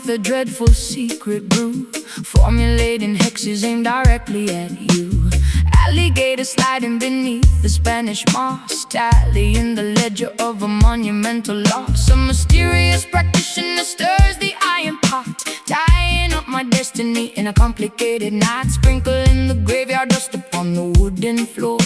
A dreadful secret brew, formulating hexes aimed directly at you. Alligator sliding beneath the Spanish moss, tallying the ledger of a monumental loss. A mysterious practitioner stirs the iron pot, tying up my destiny in a complicated knot. Sprinkling the graveyard dust upon the wooden floor,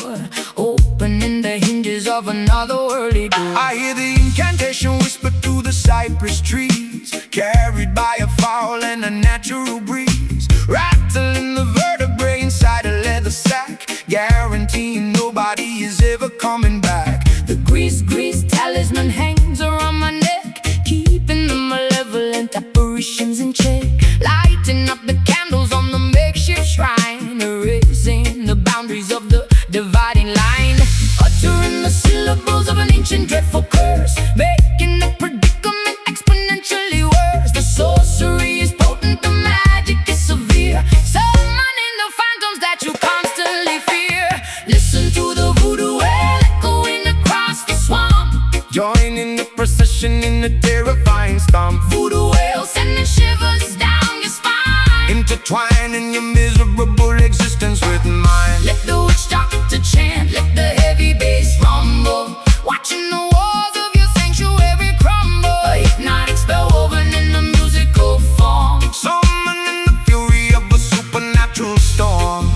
opening the hinges of another early door. I hear the incantation whisper through the cypress trees, carried by a foul and a natural breeze, rattling the vertebrae inside a leather sack, guaranteeing nobody is ever coming back. The grease talisman hangs around my neck, keeping the malevolent apparitions in check. Lighting up the candles on the makeshift shrine, erasing the boundaries of the dividing line. Uttering the syllables of an ancient dreadful curse, making the predicament exponentially worse. The sorcery is potent, the magic is severe, summoning the phantoms that you constantly fear. Listen to the voodoo wail echoing across the swamp, joining the procession in a terrifying stomp. Voodoo wail sending shivers down your spine, intertwining your miserable existence with mine. Let the witch doctor chant, let the heavy bass rumble, watching the walls of your sanctuary crumble. A hypnotic spell woven in the musical form, summoning the fury of a supernatural storm.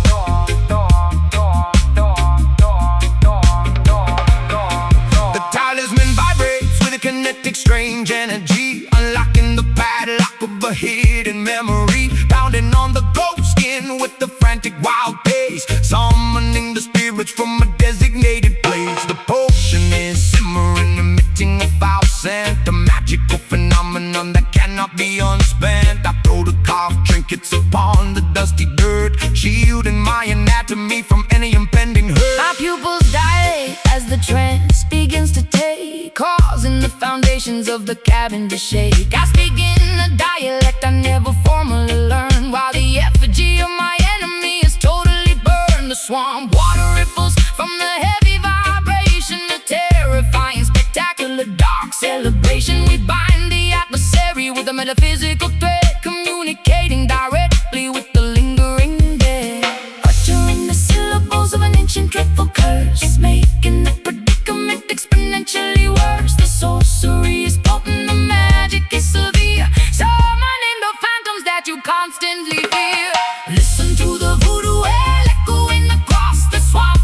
The talisman vibrates with a kinetic strange energy, unlocking the padlock of a hidden memory, pounding on the ghost skin with the frantic wild pace, summoning the spirits from a designated place. The potion is simmering, emitting a foul scent, a magical phenomenon that cannot be unspent. I throw the carved trinkets upon the dusty dirt, shielding my anatomy from any impending hurt. My pupils dilate as the trance begins to take, causing the foundations of the cabin to shake. I speak in a dialect I never formally learned, while the effigy of my enemy is totally burned. The swamp water ripples from the heavy vibration, a terrifying, spectacular, dark celebration. We bind the adversary with a metaphysical thread, communicating directly with the lingering dead. Uttering the syllables of an ancient dreadful curse, making the predicament exponentially worse. The sorcery is potent, the magic is severe, summoning the phantoms that you constantly fear. Listen to the voodoo wail echoing across the swamp,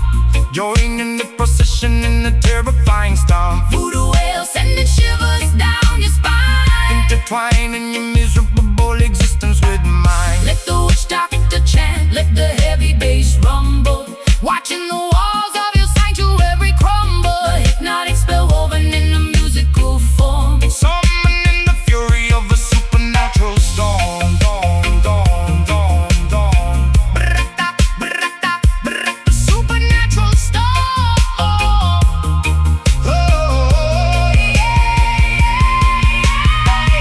joining the procession in a terrifying stomp. Voodoo wail sending shivers down your spine, intertwining your miserable existence with mine. Let the witch doctor chant, let the heavy bass rumble, watching the walls of your sanctuary crumble. A hypnotic spell woven in a musical form, summoning the fury of a supernatural storm. Supernatural storm.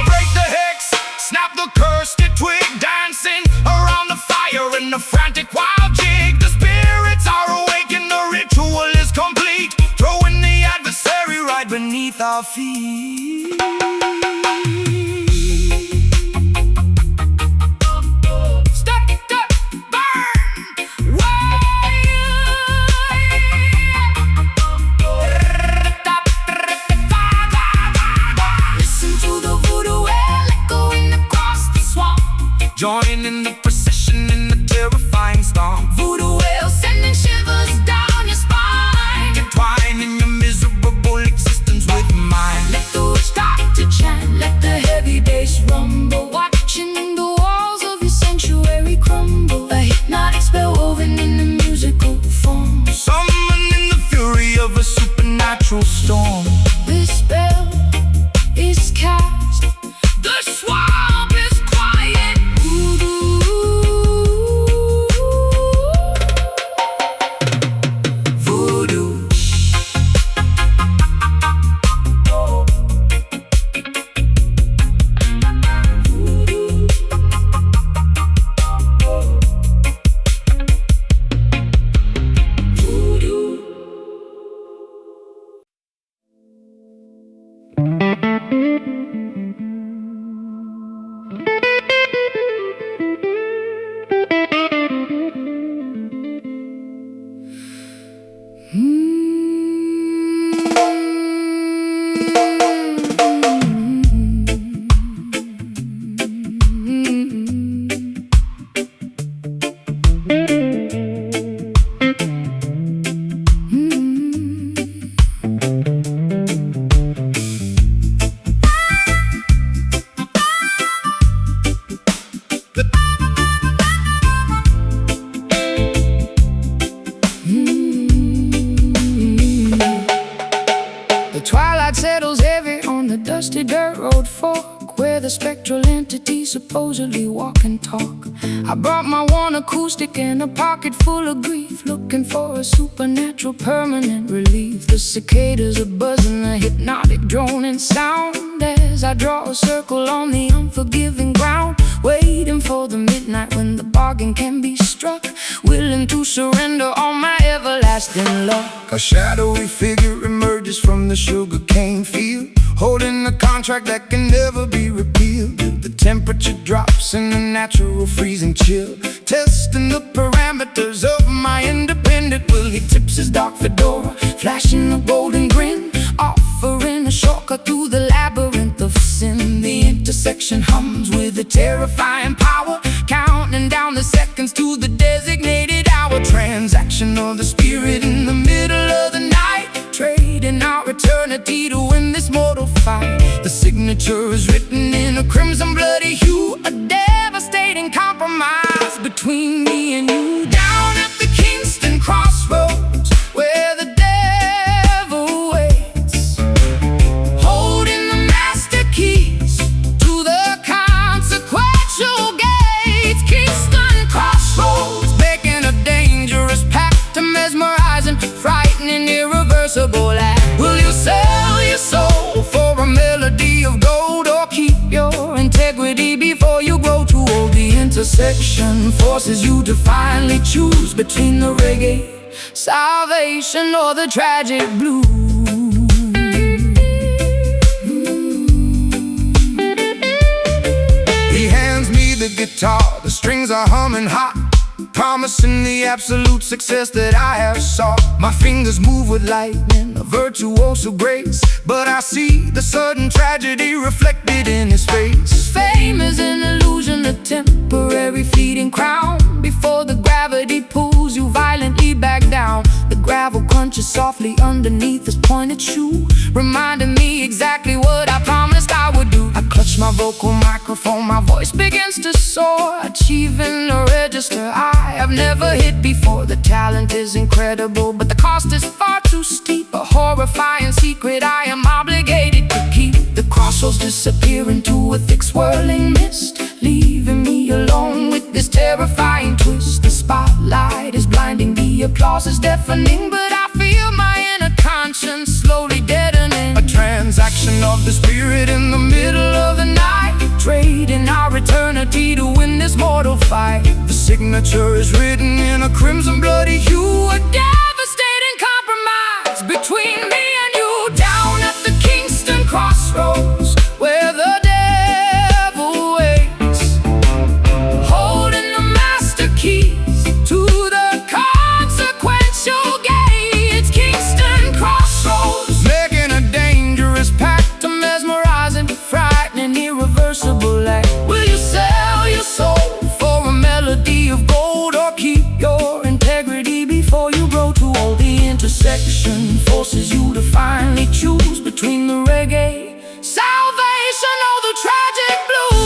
Break the hex, snap the cursed twig, dancing around the fire in a frantic wild jig. The spirits are awake and the ritual is complete, throwing the adversary right beneath our feet. Joining the procession in the terrifying storm. Voodoo wail sending shivers down your spine, entwining your miserable existence with mine. Let the witch doctor chant, let the heavy bass rumble, watching the walls of your sanctuary crumble. A hypnotic dirt road fork, where the spectral entities supposedly walk and talk. I brought my one acoustic and a pocket full of grief, looking for a supernatural permanent relief. The cicadas are buzzing, a hypnotic droning sound, as I draw a circle on the unforgiving ground, waiting for the midnight when the bargain can be struck, willing to surrender all my everlasting luck. A shadowy figure emerges from the sugarcane field, holding a contract that can never be repealed. The temperature drops in a natural freezing chill, testing the parameters of my independent will. He tips his dark fedora, flashing a golden grin, offering a shortcut through the labyrinth of sin. The intersection hums with a terrifying power, counting down the seconds to the designated hour. Transaction of the spirit in the middle of the night, trading our eternity to win this mortal fight. The signature is written in a crimson bloody hue, a devastating compromise between me and you. Down at the Kingston crossroads, where the devil waits, holding the master keys to the consequential gates. Kingston crossroads, making a dangerous pact, a mesmerizing, frightening, irreversible act. Will you sell your soul for a melody of gold, or keep your integrity before you grow too old? The intersection forces you to finally choose between the reggae salvation or the tragic blues. He hands me the guitar, the strings are humming hot, promising the absolute success that I have sought. My fingers move with lightning, a virtuoso grace, but I see the sudden tragedy reflected in his face. Fame is an illusion, a temporary fleeting crown, before the gravity pulls you violently back down. The gravel crunches softly underneath his pointed shoe, reminding me exactly what I promised I would do. I clutch my vocal microphone, my voice begins to soar, achieving a register I have never hit before. The talent is incredible, but the cost is far too steep, a horrifying secret I am obligated to keep. The crossroads disappear into a thick swirling mist, leaving me alone with this terrifying twist. The spotlight is blinding, the applause is deafening, but I feel my inner conscience slowly deadening. A transaction of the spirit in the middle of the night, trading our eternity to win this mortal fight. the signature is written in a crimson bloody hue, A devastating compromise between me and you. Down at the Kingston crossroads, where the devil waits, holding the master keys to the consequential gates. Kingston crossroads, making a dangerous pact, a mesmerizing, frightening, irreversible act. Will you sell your soul for a melody of gold, or keep your integrity before you grow too old? The intersection forces you to finally choose between the reggae salvation or the tragic blues.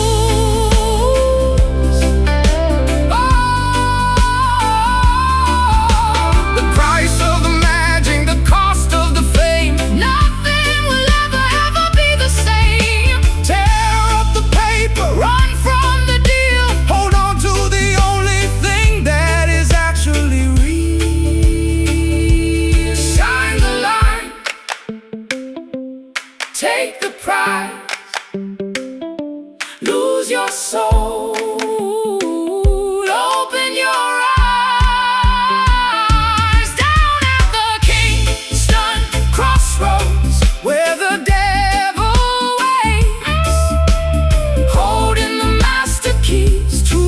Oh, the price of the magic, the cost of the fame, nothing will ever be the same. tear up the paper, Run from the deal, hold on to the only thing that is actually real. sign the line, take the prize, lose your soul, open your eyes. Down at the Kingston crossroads, where the devil waits, holding the master keys to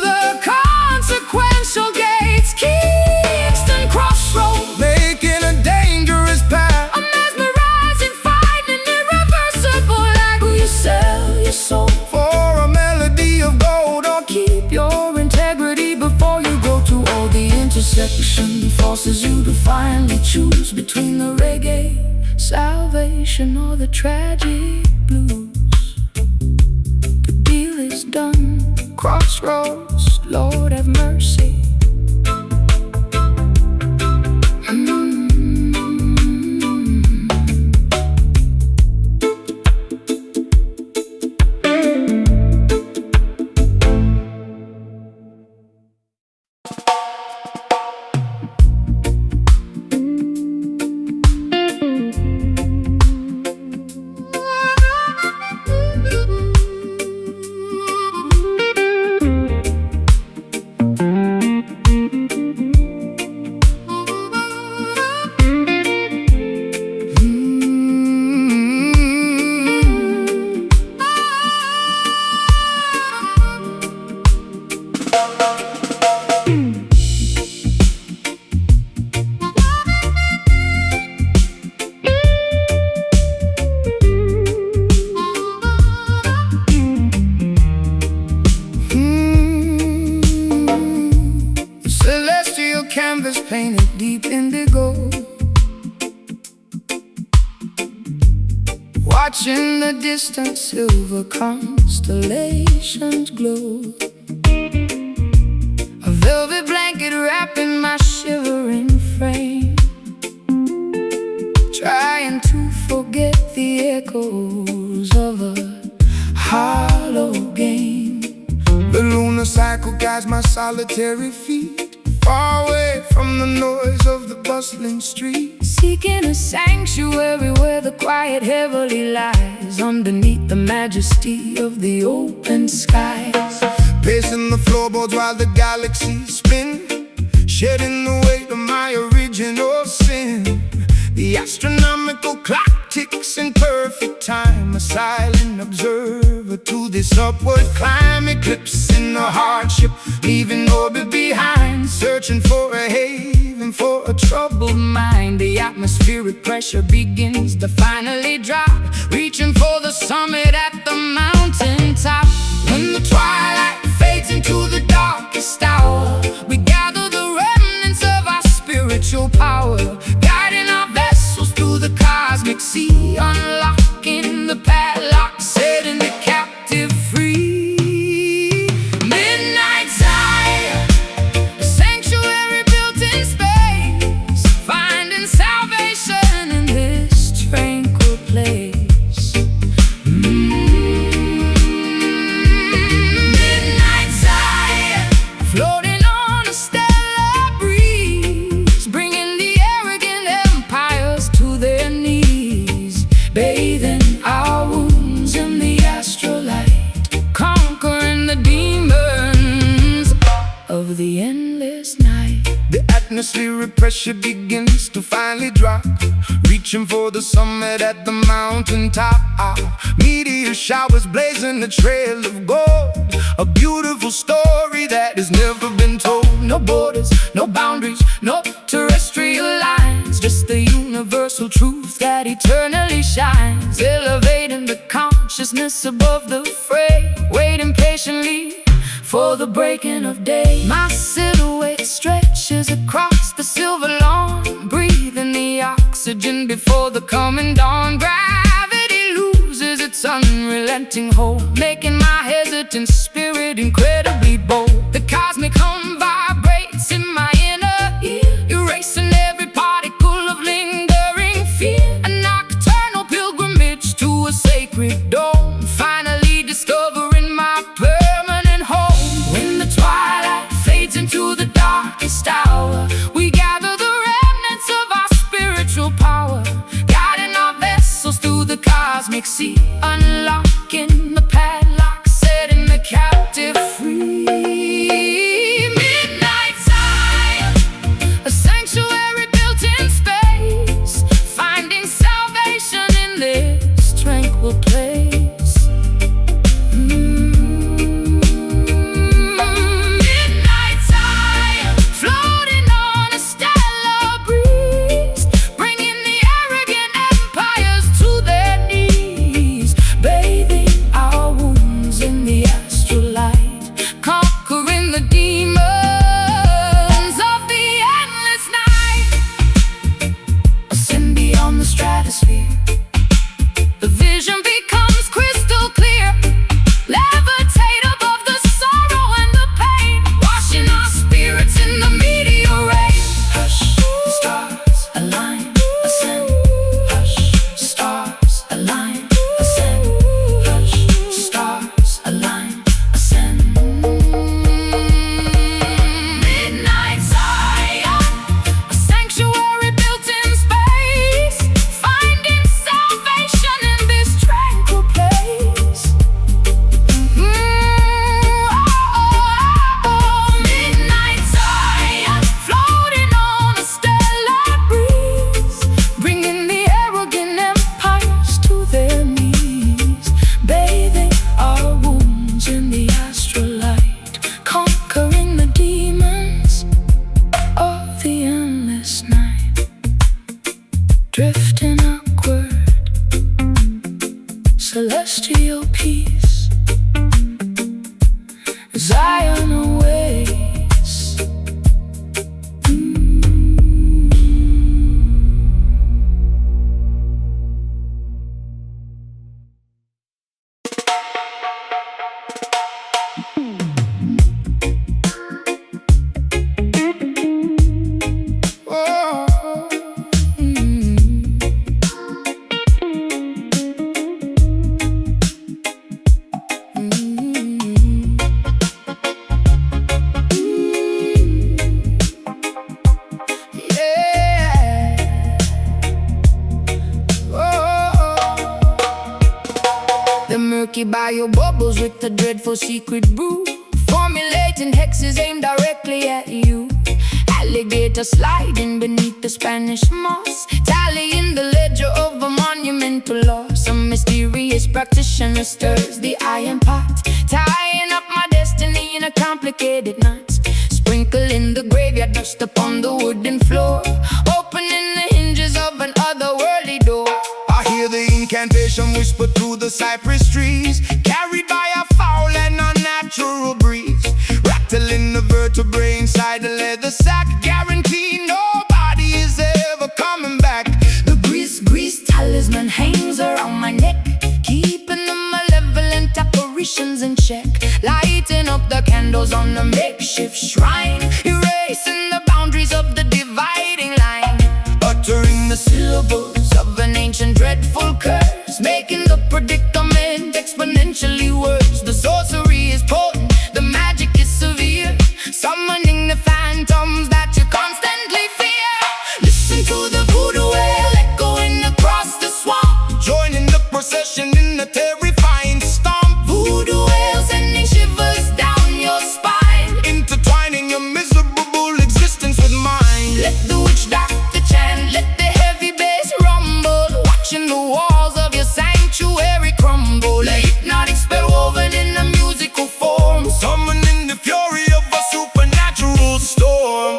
the consequential gates. Kingston crossroads, Making a dangerous pact, a mesmerizing, frightening, irreversible act. Will you sell your soul, for a melody of gold, or keep your integrity before you grow too old? The intersection forces you to finally choose between the reggae salvation or the tragic blues. The deal is done, crossroads, Lord have mercy. Celestial canvas painted deep indigo, watching the distant silver constellations glow. A velvet blanket wrapping my shivering frame, trying to forget the echoes of a hollow game. The lunar cycle guides my solitary feet, far away from the noise of the bustling street, seeking a sanctuary where the quiet heavily lies underneath the majesty of the open skies. Pacing the floorboards while the galaxies spin, shedding the weight of my original sin. The astronomical clock ticks in perfect time, a silent observer to this upward climb. Eclipsing the hardship, leaving orbit behind, searching for a haven for a troubled mind. The atmospheric pressure begins to finally drop, reaching for the summit at the mountain top. When the twilight fades into the darkest hour, we gather the remnants of our spiritual power, guiding our vessels through the cosmic sea, unlocking the padlock, setting the captive free. Midnight Zion, a sanctuary built in space, finding salvation in this tranquil place. Midnight Zion, floating on a stellar breeze, bringing the arrogant empires to their knees, bathing our wounds in the astral light, conquering the demons of the endless night. the atmospheric pressure begins to finally drop, reaching for the summit at the mountain top. Meteor showers blazing a trail of gold, a beautiful story that has never been told. No borders, no boundaries, no terrestrial lines, just the universal truth that eternally shines, elevating the consciousness above the fray, waiting patiently for the breaking of day. My silhouette stretches across the silver lawn, breathing the oxygen before the coming dawn. Gravity loses its unrelenting hold, making my hesitant spirit incredibly bold. The cosmic hum vibrates in my inner ear, erasing every particle of lingering fear. A nocturnal pilgrimage to a sacred dome, finally discovering my permanent home. When the twilight fades into the darkest hour, we gather the remnants of our spiritual power, guiding our vessels through the cosmic sea, unlocking the padlock, setting the captive Zion awaits. The murky bio bubbles with the dreadful secret brew, formulating hexes aimed directly at you. Alligator sliding beneath the Spanish moss, tallying the ledger of a monumental loss. Some mysterious practitioner stirs the iron pot, tying up my destiny in a complicated knot. Sprinkling the graveyard dust upon the wooden floor, opening the hinges of an otherworldly door. I hear the incantation whisper through the cypress trees, carried by a foul and unnatural breeze, rattling the vertebrae inside the leather sack, guarantee nobody is ever coming back. The grease talisman hangs around my neck, keeping the malevolent apparitions in check, lighting up the candles on the makeshift shrine, erasing the boundaries of the dividing line, Uttering the syllables of an ancient dreadful curse, making the predicament exponentially worse. The sorcery is potent, the magic is severe, summoning the phantoms that you constantly fear. Listen to the voodoo wail echoing across the swamp, joining the procession in the terrifying stomp, voodoo wail sending shivers down your spine, intertwining your miserable existence with mine. let the witch doctor chant, let the heavy bass rumble, watching the walls of your sanctuary crumble, a hypnotic spell woven in a musical form, Summoning the fury of a supernatural storm.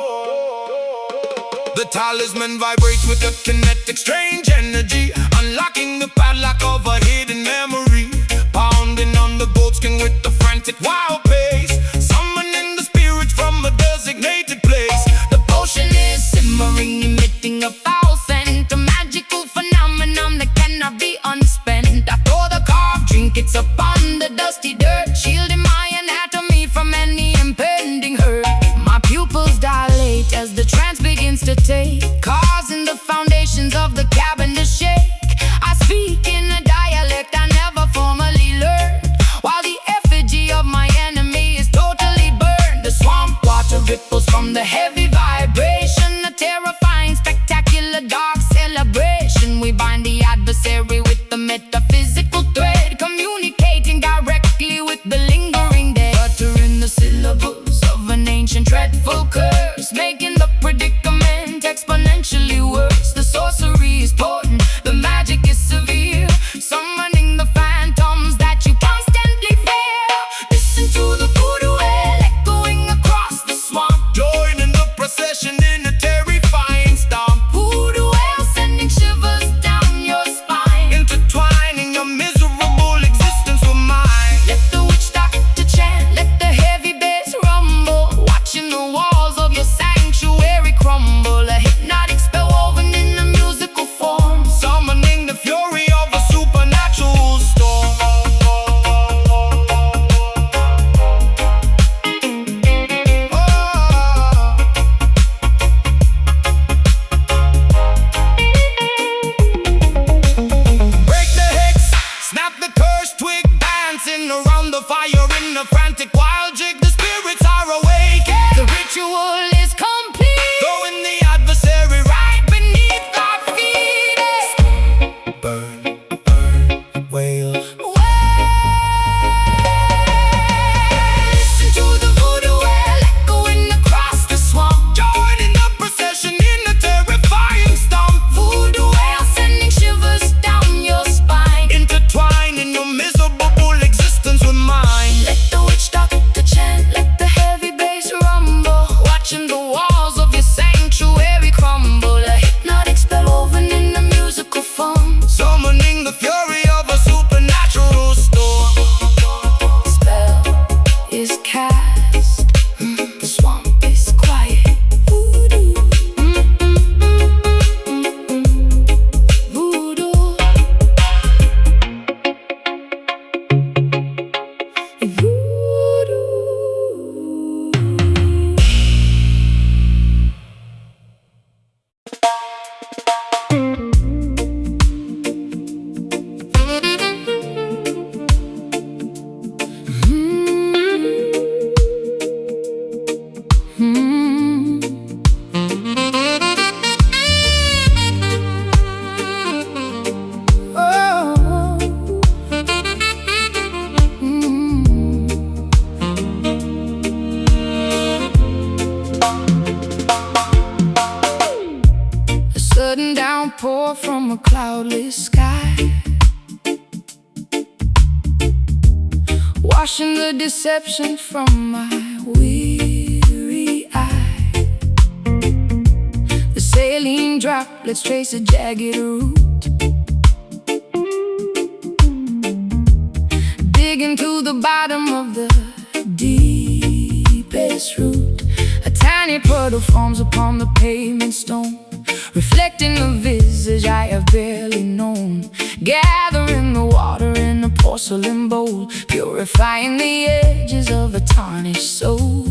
The talisman vibrates with a kinetic strange energy, unlocking the padlock of a hidden memory, pounding on the goatskin with the frantic wild pace, summoning the spirits from a designated place. the potion is simmering, emitting a foul scent, a magical phenomenon that cannot be unspent. I throw the carved trinkets upon the dusty dirt, shielding my anatomy from any impending hurt. My pupils dilate as the trance begins to take, causing the foundations of the cabin to shake. I speak in a dialect I never formally learned, while the effigy of my enemy cast. The swamp is quiet. Voodoo. Voodoo. Voodoo. Sudden downpour from a cloudless sky, washing the deception from my weary eye. The saline droplets trace a jagged route, digging to the bottom of the deepest root. A tiny puddle forms upon the pavement stone, reflecting the visage I have barely known. Gathering the water in a porcelain bowl, purifying the edges of a tarnished soul.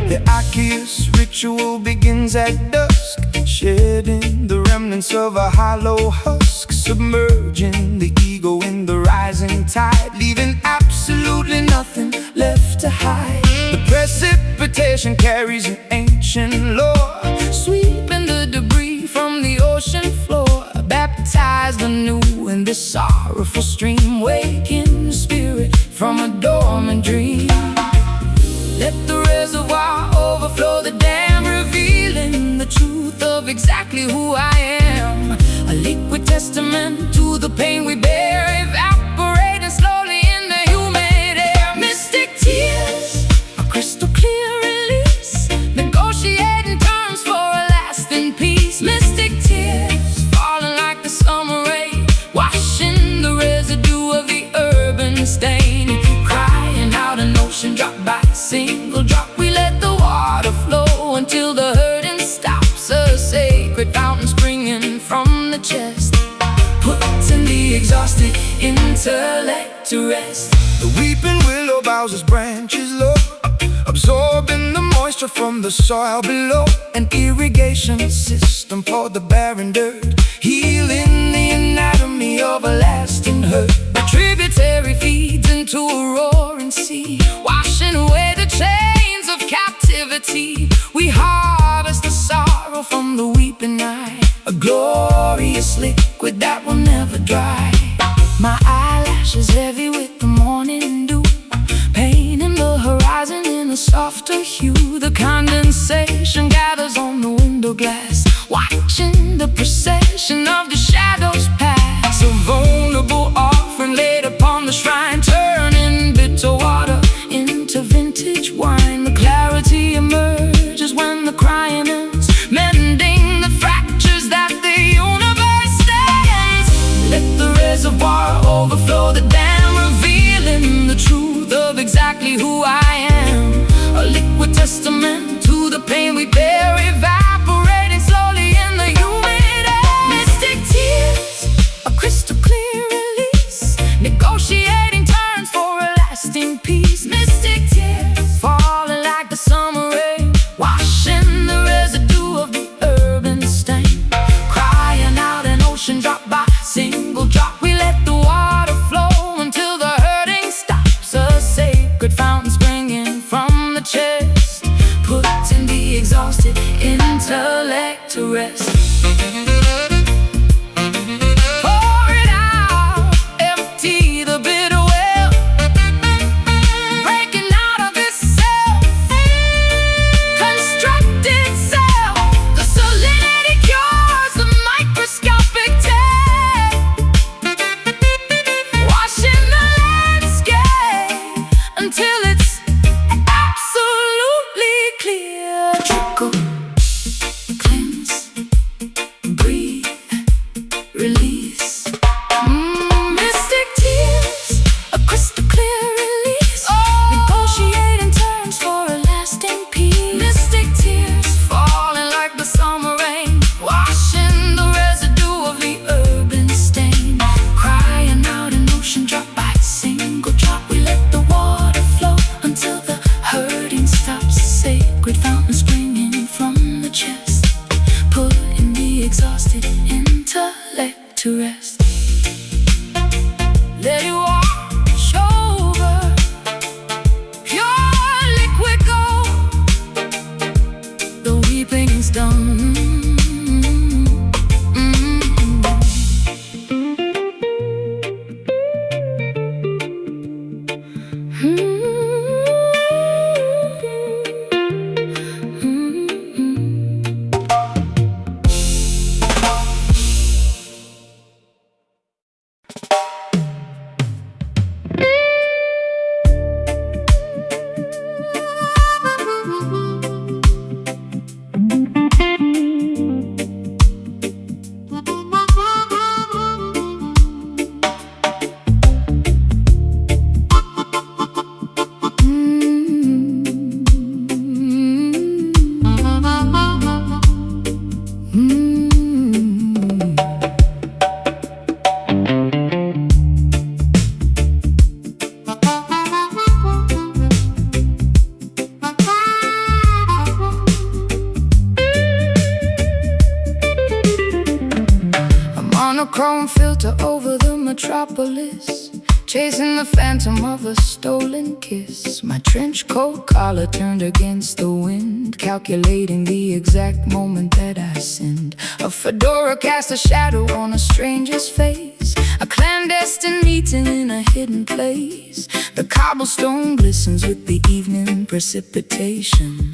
The Arceus ritual begins at dusk, shedding the remnants of a hollow husk, submerging the ego in the rising tide, leaving absolutely nothing left to hide. The precipitation carries an ancient lore, sweeping the debris from the ocean floor, baptized anew in this sorrowful stream, waking the spirit from a dormant dream. Let the reservoir overflow the dam, revealing the truth of exactly who I am. A liquid testament to the pain we bear, evaporating slowly in the humid air. Mystic tears, a crystal clear release, negotiating terms for a lasting peace. Mystic tears, falling like the summer rain, washing the residue of the urban stain. Crying out an ocean drop by single drop, we let the water flow until the hurting stops. A sacred fountain springing from the chest, putting the exhausted intellect to rest. The weeping willow bows its branches low, absorbing the moisture from the soil below. An irrigation system for the barren dirt, healing the anatomy of a lasting hurt. The tributary feeds into a roaring sea, washing away the chains of captivity. We harvest the sorrow from the weeping eye, a glorious liquid that will never dry. My eyelashes heavy with the morning dew, painting the horizon in a softer hue. The condensation gathers on the window glass, watching the procession of the shadows pass. A vulnerable offering laid upon the shrine, turning bitter water into vintage wine. The clarity emerges when the crying ends, mending the fractures that the universe stands. Let the reservoir overflow the dam, revealing the truth of exactly who I am. A liquid testament to the pain we bear, evaporating slowly in the humid air. Mystic tears, a crystal clear release, negotiating terms for a lasting peace. Mystic tears, falling like the summer rain, washing the residue of the urban stain. Crying out an ocean drop by single drop, we let the water flow until the hurting stops. A sacred fountain springing from the chest, putting the exhausted intellect to rest. Pour it out, empty the bitter well, breaking out of this cell, construct itself. The salinity cures the microscopic tear, washing the landscape until it's absolutely clear. Trickle, cleanse, metropolis, chasing the phantom of a stolen kiss. My trench coat collar turned against the wind, calculating the exact moment that I sinned. A fedora cast a shadow on a stranger's face, a clandestine meeting in a hidden place. The cobblestone glistens with the evening precipitation,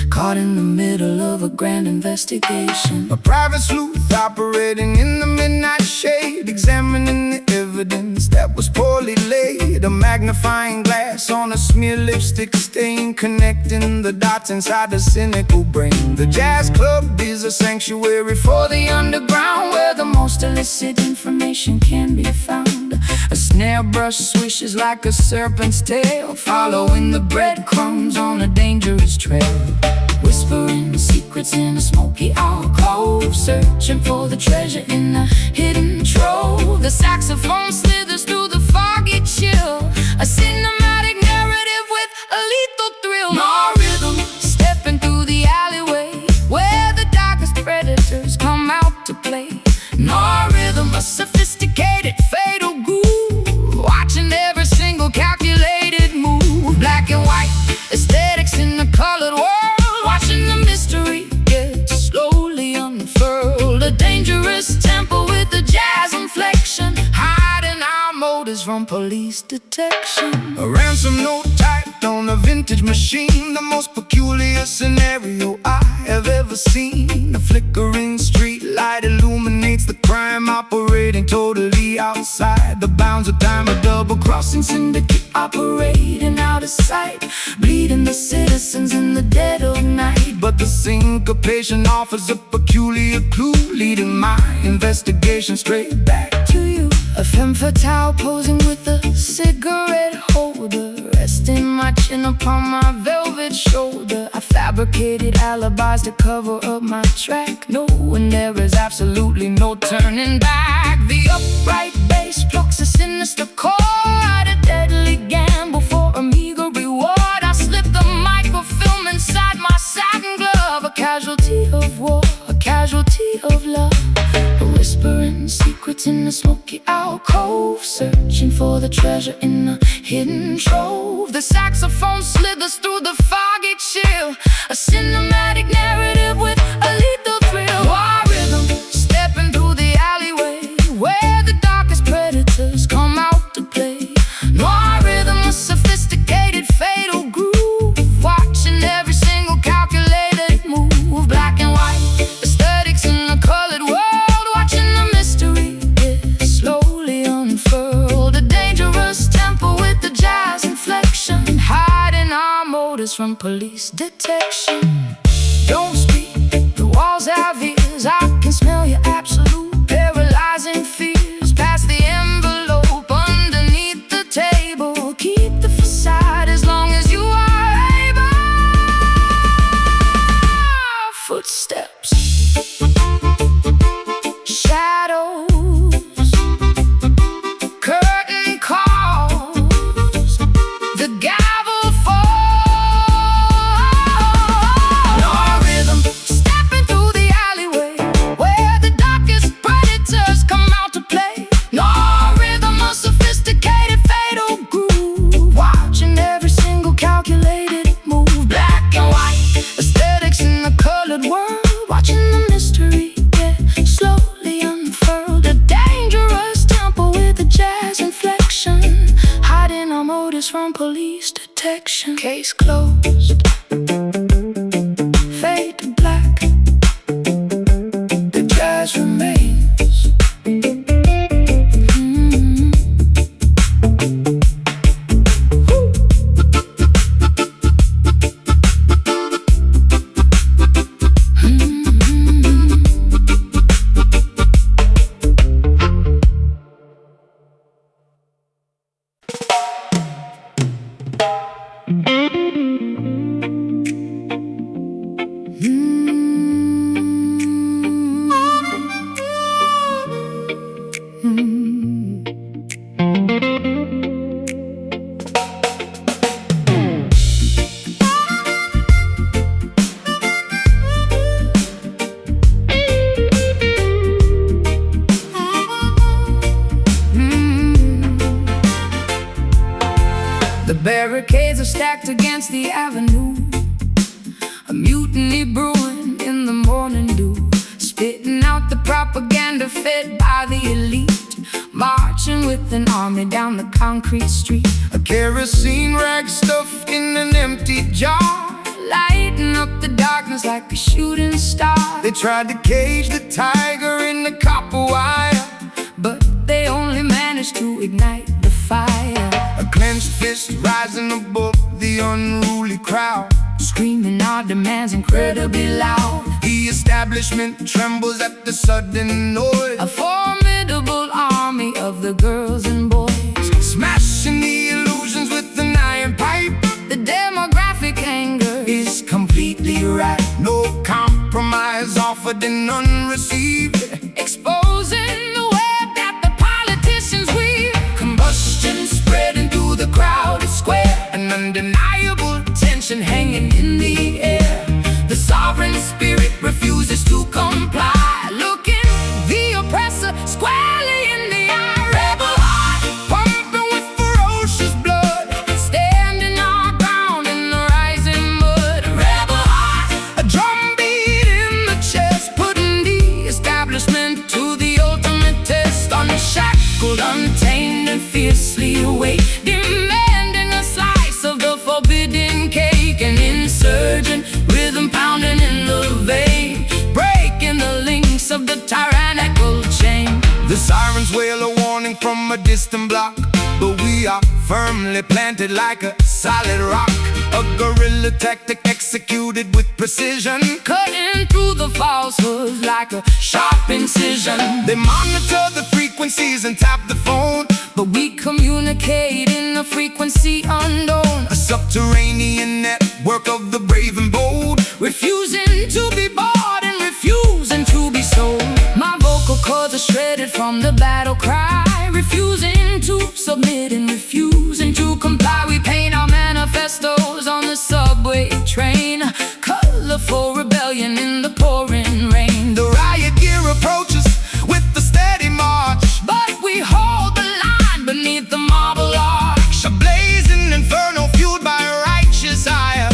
caught in the middle of a grand investigation. A private sleuth operating in the midnight shade, examining the evidence that was poorly laid. A magnifying glass on a smear lipstick stain, connecting the dots inside the cynical brain. The jazz club is a sanctuary for the underground, where the most illicit information can be found. A snare brush swishes like a serpent's tail, following the breadcrumbs on a dangerous trail. Whispering secrets in a smoky alcove, searching for the treasure in a hidden trove. The saxophone slithers through the foggy chill, a cinematic narrative with a lethal thrill. No rhythm, stepping through the alleyway, where the darkest predators come out to play. No rhythm, a sophisticated fatal groove, watching every single calculated move. Black and white aesthetics in the colored world, watching the mystery get slowly unfurled. A dangerous tempo with a jazz inflection, hiding our motives from police detection. A ransom note typed on a vintage machine, the most peculiar scenario I have ever seen. A flickering street light illuminates the crime, operating totally outside the bounds of time. A double-crossing syndicate operating out of sight, bleeding the citizens in the dead of night. But the syncopation offers a peculiar clue, leading my investigation straight back to you. A femme fatale posing with a cigarette holder, resting my chin upon my velvet shoulder. I fabricated alibis to cover up my track, knowing there is absolutely no turning back. The upright bass plucks a sinister chord, a deadly gamble for a meager reward. I slip the microfilm inside my satin glove, a casualty of war, a casualty of love. Whispering secrets in a smoky alcove, searching for the treasure in a hidden trove. The saxophone slithers through the foggy chill, a cinematic narrative with a lethal thrill. War rhythm, stepping through the alleyway, where the darkest predators come out to play. Noir rhythm, a sophisticated fatal groove, watching every single calculated move. Black and white aesthetics in a colored world, watching the mystery get slowly unfurled. A dangerous tempo with the jazz inflection, hiding our motives from police detection. Don't speak, the walls have ears, I can smell your absolute paralyzing fears. Pass the envelope underneath the table, keep the facade as long as you are able. Footsteps, shadows, curtain calls, the gavel falls. No rhythm, stepping through the alleyway, where the darkest predators come out to play. No rhythm, a sophisticated fatal groove, watching every single calculated move. Black and white aesthetics in the colored world, watching the mystery get slowly unfurled. A dangerous tempo with a jazz inflection, hiding our motives from police detection. Case closed, fade to black, the jazz remains. papers stacked against the avenue. A mutiny brewing in the morning dew, spitting out the propaganda fed by the elite, marching with an army down the concrete street. A kerosene rag stuffed in an empty jar, lighting up the darkness like a shooting star. They tried to cage the tiger in the copper wire, but they only managed to ignite the fire. A clenched fist rising above the unruly crowd, screaming our demands incredibly loud. The establishment trembles at the sudden noise. A formidable army of the girls and boys, smashing the illusions with an iron pipe. The demographic anger is completely right. No compromise offered and none received, exposing the web that the politicians weave. Combustion spreading through the crowded square, an undeniable tension hanging in the air. The sovereign spirit refuses to comply, looking the oppressor squarely in the eye. Rebel heart pumping with ferocious blood, standing our ground in the rising mud. Rebel heart, a drumbeat in the chest, putting the establishment to the ultimate test. Unshackled, untamed and fiercely awake, demanding a slice of the forbidden cake. An insurgent rhythm pounding in the vein, breaking the links of the tyrannical chain. The sirens wail a warning from a distant block, but we are firmly planted like a solid rock. A guerrilla tactic executed with precision, cutting through the falsehoods like a sharp incision. They monitor the frequencies and tap the phone, but we communicate in a frequency unknown. A subterranean network of the brave and bold, refusing to be bought and refusing to be sold. My vocal cords are shredded from the battle cry, refusing to submit and refusing to comply. We paint our manifestos on the subway train, colorful rebellion in the pouring rain. The riot gear approaches with the steady march, but we hold the line beneath the marble arch. A blazing inferno fueled by a righteous ire,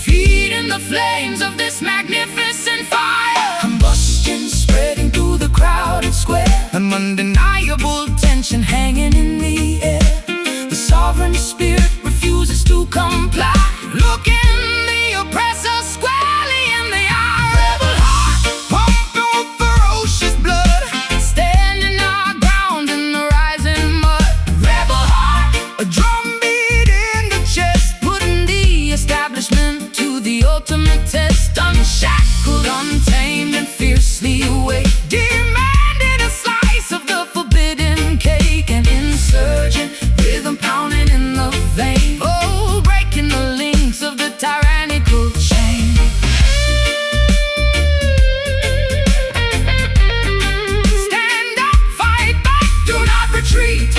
feeding the flames of this magnificent fire. Combustion spreading through the crowded square, an undeniable tension hanging in the air. The sovereign spirit refuses to comply, looking the oppressor squarely in the eye. Rebel heart pumping with ferocious blood, standing our ground in the rising mud. Rebel heart, a drumbeat in the chest, putting the establishment to the ultimate test. Unshackled, untamed and fiercely awake, demanding a slice of the forbidden cake. An insurgent rhythm pounding in the vein, oh, breaking the links of the tyrannical chain. Stand up, fight back, do not retreat.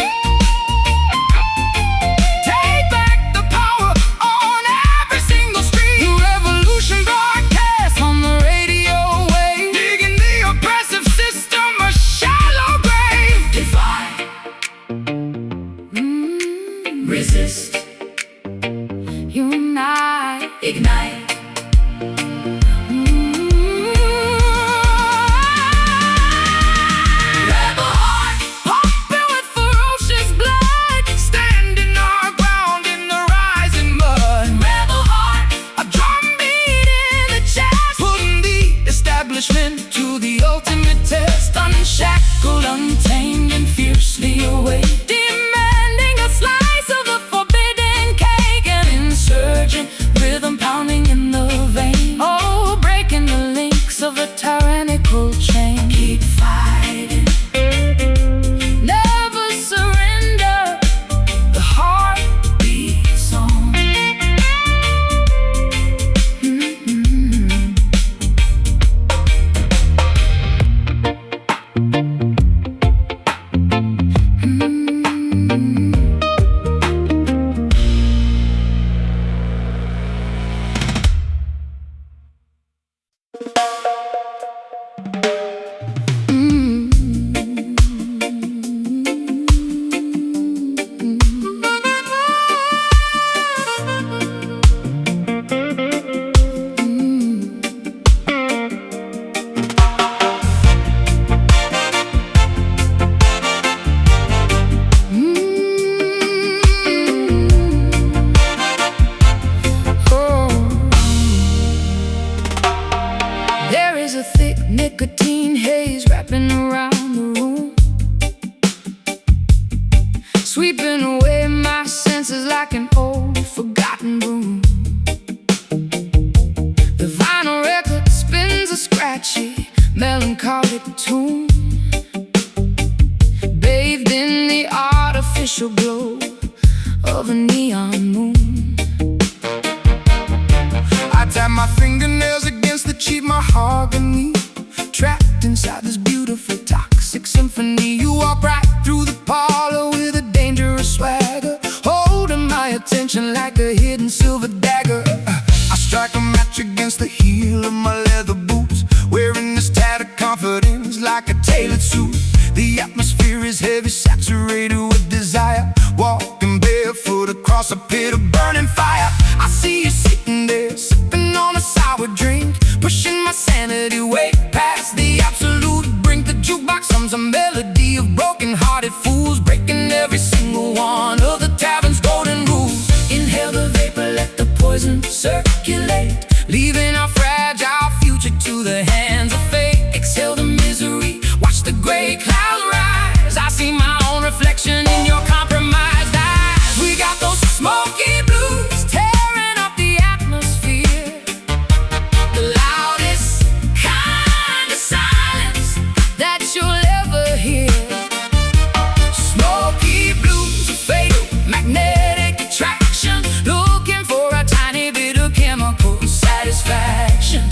Take back the power on every single street. The revolution broadcast on the radio wave, digging the oppressive system a shallow grave. Defy, resist, unite, Ignite. Rebel heart pumping with ferocious blood, Standing our ground in the rising mud. rebel heart, A drumbeat in the chest, putting the establishment to the ultimate test. Unshackled, untamed and fiercely awake, demanding a slice of the forbidden cake. An insurgent rhythm pounding in the vein, melodic tune, bathed in the artificial glow of a neon moon. I tap my fingernails against the cheap mahogany, trapped inside this beautiful toxic symphony. You walk right through the parlor with a dangerous swagger, holding my attention like a hidden silver dagger. I strike a match against the heel of my leather boots, wearing this tattered confidence like a tailored suit. The atmosphere is heavy, saturated with desire, walking barefoot across a pit of burning fire. I see you sitting there, sipping on a sour drink, pushing my sanity way past the absolute brink. The jukebox hums a melody of broken-hearted fools, breaking every single one of the tavern's golden rules. Inhale the vapor, let the poison circulate, leaving our fragile future to the hands of fate. Exhale the misery, watch the gray clouds rise. I see my own reflection in your compromised eyes. We got those smoky blues tearing up the atmosphere, the loudest kind of silence that you'll ever hear. Smoky blues, a fatal magnetic attraction, looking for a tiny bit of chemical satisfaction.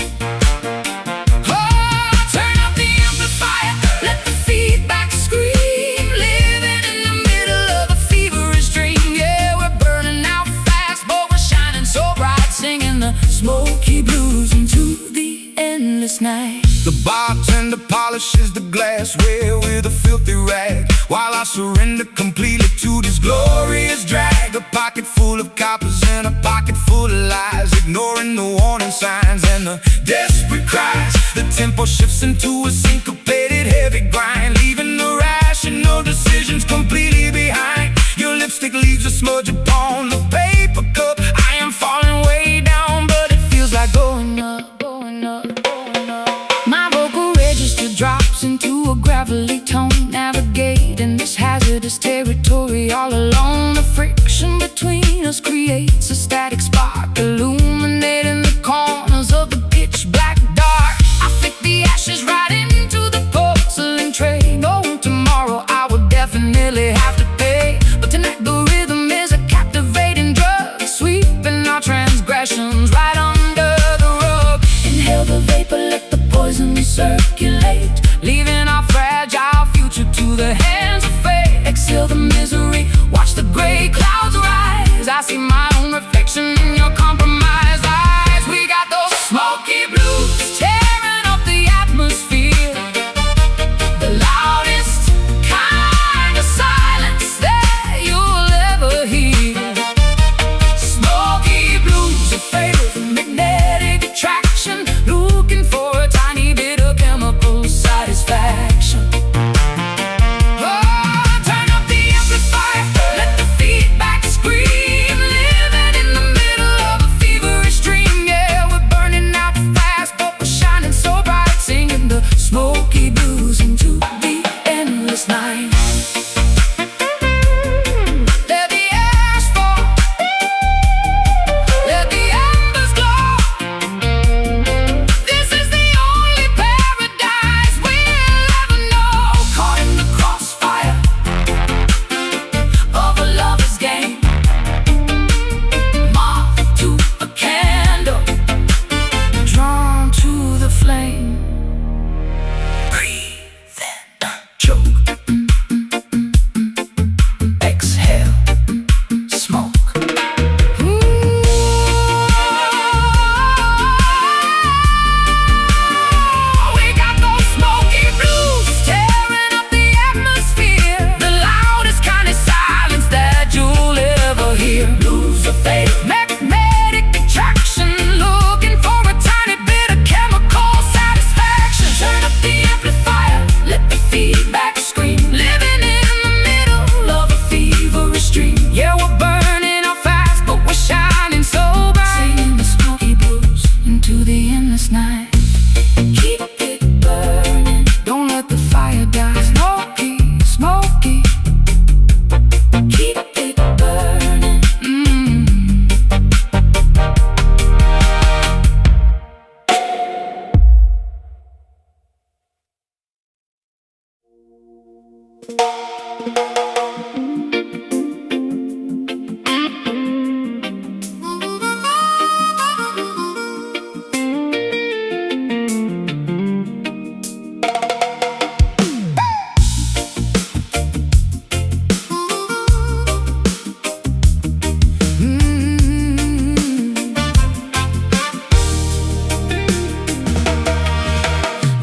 Smoky blues into the endless night. The bartender polishes the glassware with a filthy rag, while I surrender completely to this glorious drag. A pocket full of coppers and a pocket full of lies, ignoring the warning signs and the desperate cries. The tempo shifts into a syncopated heavy grind, leaving the rational decisions completely behind. Your lipstick leaves a smudge upon the paper cup. I am falling way down, but it feels like going up, going up, going up. My vocal register drops into a gravelly tone, navigating this hazardous territory all alone. The friction between us creates a static spark, illuminating the corners of the pitch black dark. I flick the ashes right into the porcelain tray, knowing tomorrow I will definitely have to pay. But tonight the rhythm is a captivating drug, sweeping our transgressions right under the rug. Inhale the vapor, let the poison circulate, leaving our fragile future to the hands of fate. Exhale the misery, watch the gray clouds rise. I see my own reflection in your compromised eyes. We got those smoky blues tearing up the atmosphere, the loudest kind of silence that you'll ever hear. Smoky blues, a fatal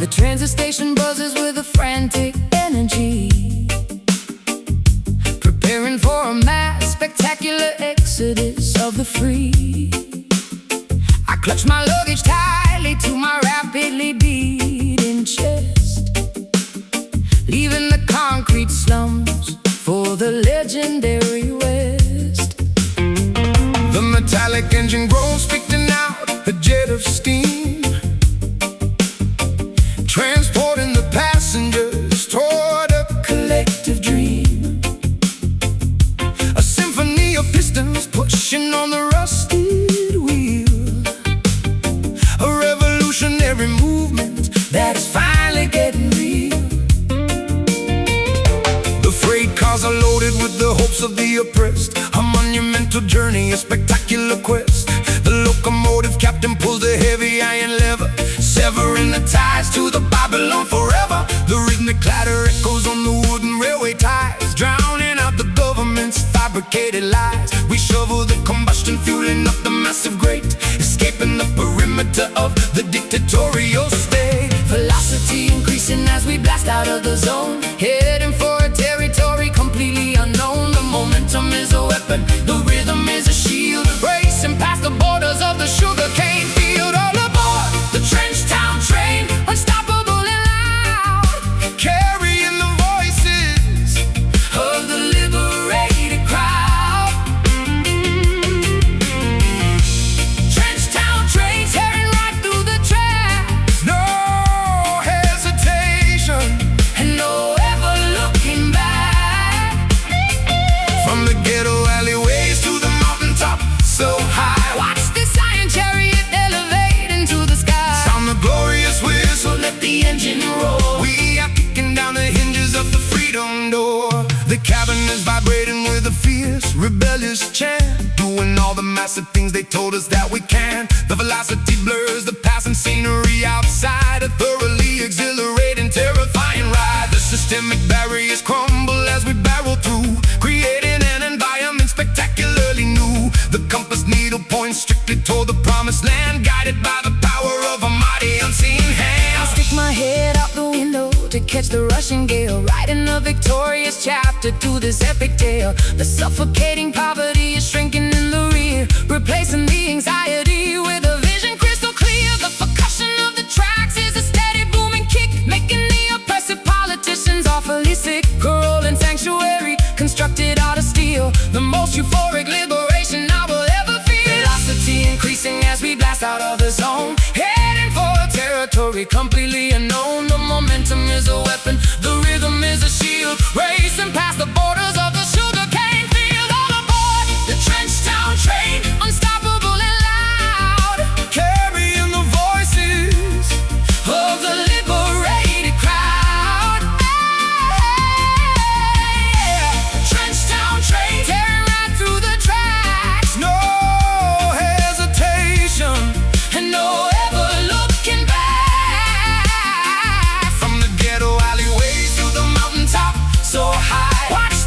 transit station buzzes with a frantic energy, preparing for a mass spectacular exodus of the free. I clutch my luggage tightly to my rapidly beating chest, leaving the concrete slums for the legendary West. The metallic engine groans, spitting out a jet of steam, transporting the passengers toward a collective dream. A symphony of pistons pushing on the rusted wheel, a revolutionary movement that is finally getting real. The freight cars are loaded with the hopes of the oppressed, a monumental journey, a spectacular quest. The locomotive captain pulls the heavy iron lever, severing the ties to the Babylon forever. The rhythmic clatter echoes on the wooden railway ties, drowning out the government's fabricated lies. We shovel the combustion, fueling up the massive grate, escaping the perimeter of the dictatorial state. Velocity increasing as we blast out of the zone, heading for a territory completely unknown. The momentum is a weapon, the rhythm is a shield, racing past the borders of the sugarcane field. All aboard the trench town train, unstoppable and loud, Carrying the voices of the liberated crowd. Trench town train tearing right through the tracks, no hesitation, and no ever looking back. from the ghetto alleyways to the mountaintop so high. Watch this iron chariot elevate into the sky. Sound the glorious whistle, Let the engine roar. we are kicking down the hinges of the freedom door. The cabin is vibrating with a fierce, rebellious chant, doing all the massive things they told us that we can't. The velocity blurs the passing scenery outside, a thoroughly exhilarating, terrifying ride. The systemic barriers crumble as we barrel through, creating an environment spectacularly new. The compass needle points strictly toward the promised land, guided by the power of a mighty unseen hand. I'll stick my head out the window to catch the rushing gale, writing a victorious chapter to this epic tale. The suffocating poverty is shrinking in the rear, replacing the anxiety with a vision crystal clear. The percussion of the tracks is a steady booming kick, making the oppressive politicians awfully sick. A rolling sanctuary constructed out of steel, the most euphoric liberation I will ever feel. Velocity increasing as we blast out of the zone, heading for a territory completely unknown. The momentum is a weapon, the rhythm is a shield, racing past the borders of the sugarcane field. All aboard the trench town train, unstoppable and loud, Carrying the voices of the liberated crowd. Trench town train tearing right through the tracks, no hesitation, and no ever looking back. from the ghetto alleyways to the mountaintop so high. Watch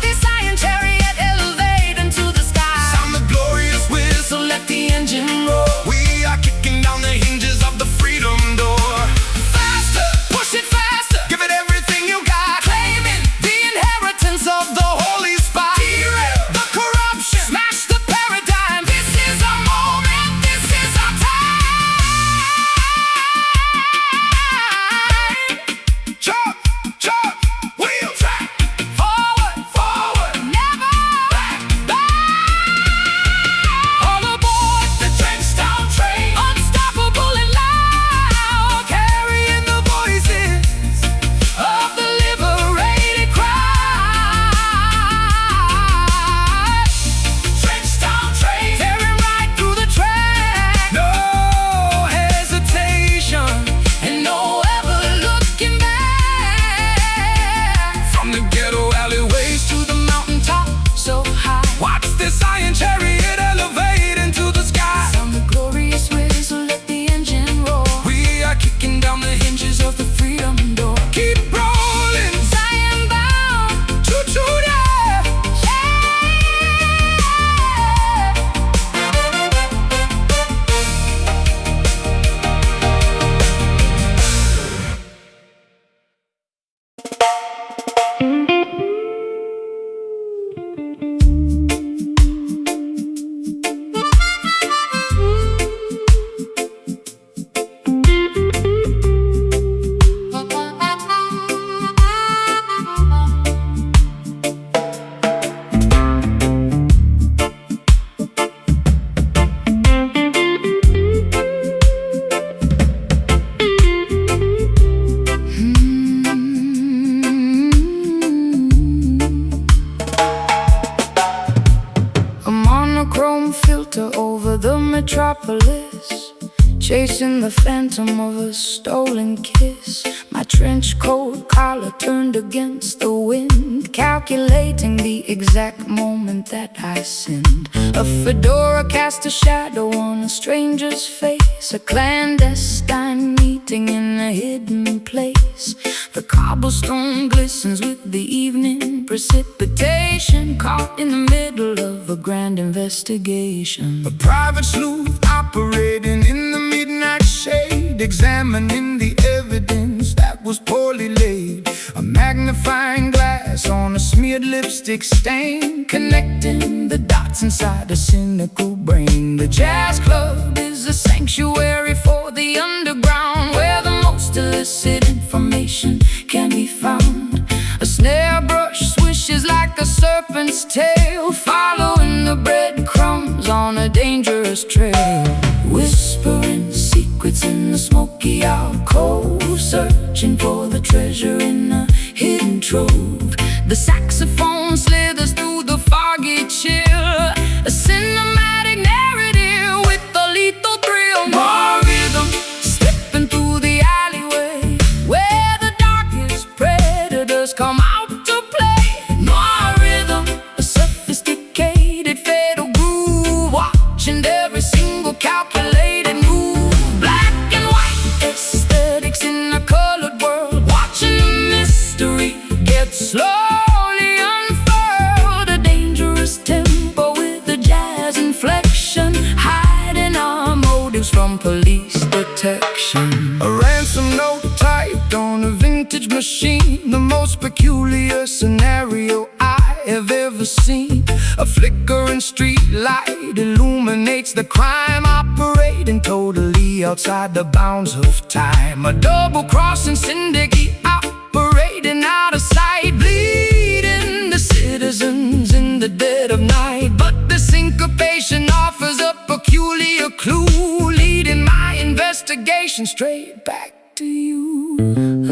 chasing the phantom of a stolen kiss. My trench coat collar turned against the wind, calculating the exact moment that I sinned. A fedora cast a shadow on a stranger's face, a clandestine meeting in a hidden place. The cobblestone glistens with the evening precipitation, caught in the middle of a grand investigation. A private sleuth operating in the midnight shade, examining the evidence that was poorly laid. A magnifying glass on a smeared lipstick stain, connecting the dots inside a cynical brain. The jazz club is a sanctuary for the underground, where the most illicit information can be found. A snare brush swishes like a serpent's tail, following the breadcrumbs on a dangerous trail. Whispering secrets in the smoky alcove, searching for the treasure in a hidden trove. The saxophone slithers through the foggy chill, a cinematic narrative with a lethal thrill. More rhythm slipping through the alleyway, where the darkest predators come out to play. More rhythm, a sophisticated fatal groove, watching every single calculated move. Black and white aesthetics in a colored world, watching the mystery get slowly unfurled. A dangerous tempo with a jazz inflection, hiding our motives from police detection. A ransom note typed on a vintage machine, the most peculiar scenario I have ever seen. A flickering street light illuminates the crime, operating totally outside the bounds of time. A double-crossing syndicate operating out of sight, bleeding the citizens in the dead of night. But the syncopation offers a peculiar clue, leading my investigation straight back to you.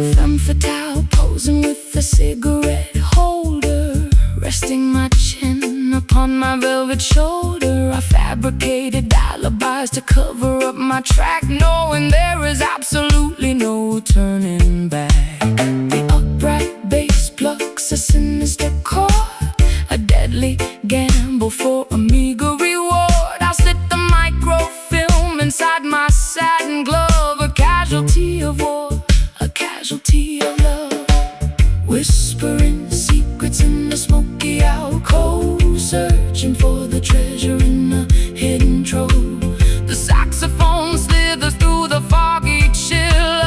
A femme fatale posing with a cigarette holder, resting my chin upon my velvet shoulder. I fabricated alibis to cover up my track, knowing there is absolutely no turning back. The upright bass plucks a sinister chord, a deadly gamble for a meager reward. I slit the microfilm inside my satin glove, a casualty of war, a casualty of love. Whispering secrets in the smoky alcove, searching for the treasure in a hidden trove. The saxophone slithers through the foggy chill,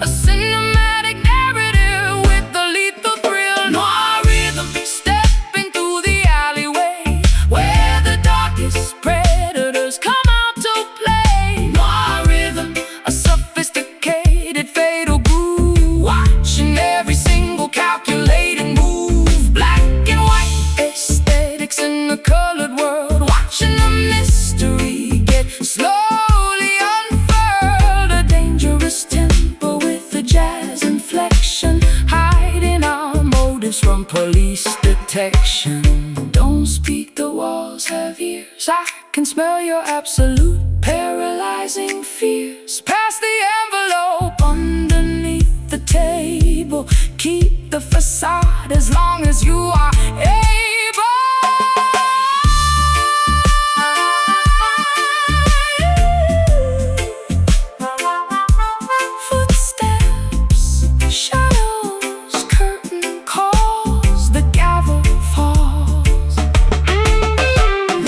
a cinematic narrative with a lethal thrill. Noir rhythm stepping through the alleyway, where the darkest predators come out to play. Noir rhythm, a sophisticated fatal groove, watching every single calculated move. Black and white aesthetics in a colored world, watching the mystery get slowly unfurled. A dangerous tempo with a jazz inflection, hiding our motives from police detection. Don't speak, the walls have ears, I can smell your absolute paralyzing fears. Pass the envelope underneath the table, keep the facade as long as you are able. Footsteps, shadows, curtain calls, the gavel falls.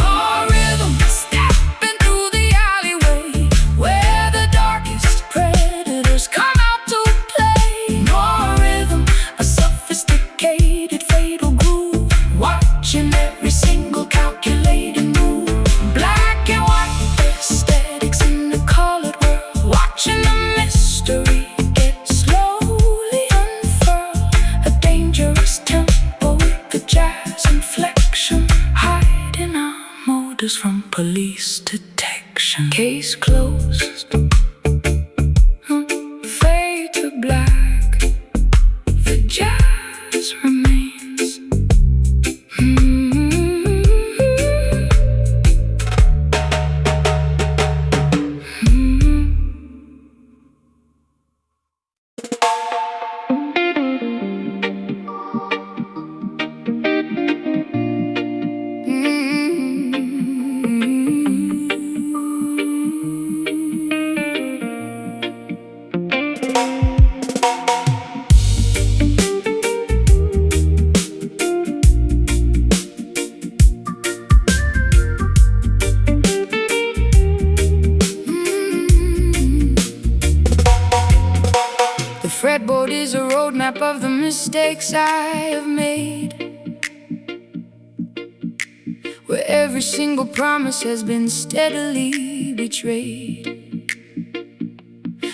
More rhythm stepping through the alleyway, where the darkest predators come out to play. More rhythm, a sophisticated fatal groove, roadmap of the mistakes I have made, where every single promise has been steadily betrayed.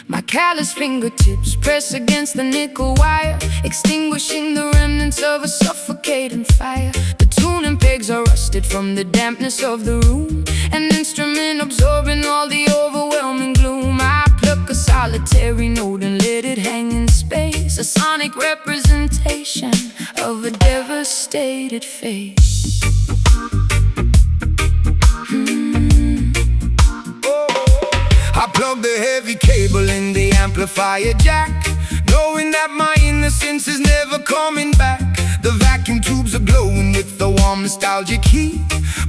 My callous fingertips press against the nickel wire, extinguishing the remnants of a suffocating fire. The tuning pegs are rusted from the dampness of the room, an instrument absorbing all the overwhelming gloom. I pluck a solitary note and let it hang in space, a sonic representation of a devastated face. I plug the heavy cable in the amplifier jack, knowing that my innocence is never coming back. The vacuum tubes are glowing with the warm nostalgic heat,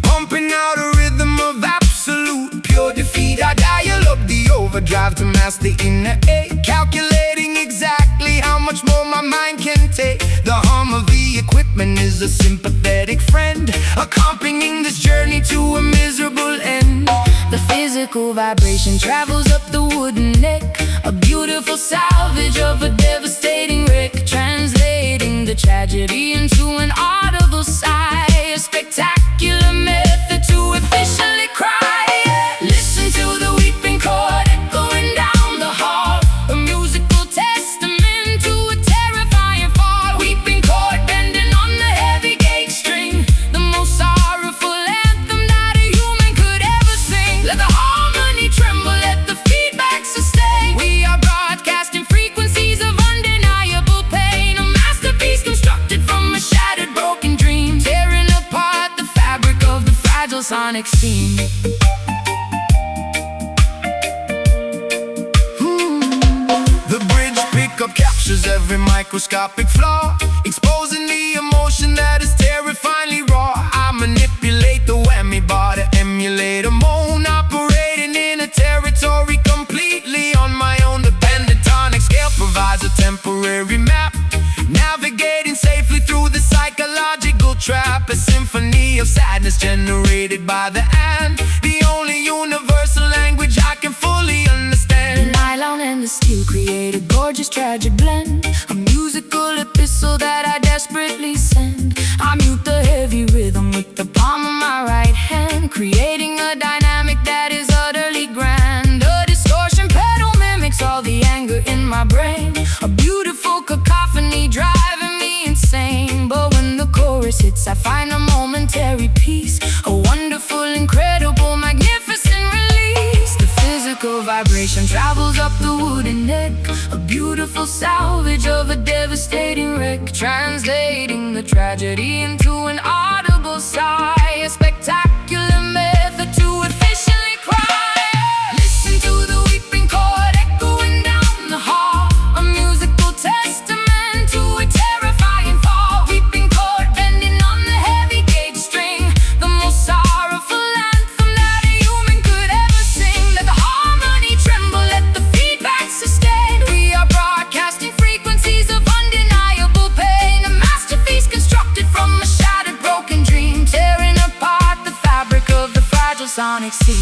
pumping out a rhythm of absolute pure defeat. I dial up the overdrive to mask the inner ache, calculating exactly how much more my mind can take. The hum of the equipment is a sympathetic friend, accompanying this journey to a miserable end. The physical vibration travels up the wooden neck, a beautiful salvage of a devastating wreck, translating the tragedy into an audible sigh, a spectacular method to efficiently cry. Listen to the weeping chord echoing down the hall, a musical testament to a terrifying fall. Weeping chord bending on the heavy gauge string, the most sorrowful anthem that a human could ever sing. Let the harmony tremble, let the feedback sustain. We are broadcasting frequencies of undeniable pain, a masterpiece constructed from a shattered broken dream, tearing apart the fabric of the fragile sonic scene. The bridge pickup captures every microscopic flaw, exposing the emotion that is terrifyingly raw. I manipulate the whammy bar to emulate a moan, operating in a territory completely on my own. The pentatonic scale provides a temporary map, navigating safely through the psychological trap, a symphony of sadness generated by the and, the only universal language I can fully understand. The nylon and the steel create a gorgeous tragic blend, a musical epistle that I desperately send. I mute the heavy rhythm with the palm of my right hand, creating a dynamic that is utterly grand. A distortion pedal mimics all the anger in my brain, a beautiful cacophony driving me insane. But when the chorus hits, I find a momentary peace, a wonderful, incredible, magnificent release. The physical vibration travels up the wooden neck, a beautiful salvage of a devastating wreck, translating the tragedy into an audible sigh, a spectacular method to efficiently cry. Listen to the weeping chord echoing down the hall, a musical testament to a terrifying fall. Weeping chord bending on the heavy gauge string, the most sorrowful anthem that a human could ever sing. Let the harmony tremble, let the feedback sustain. We are broadcasting frequencies of undeniable pain, a masterpiece constructed from a shattered broken dream, tearing apart the fabric of the fragile sonic scene.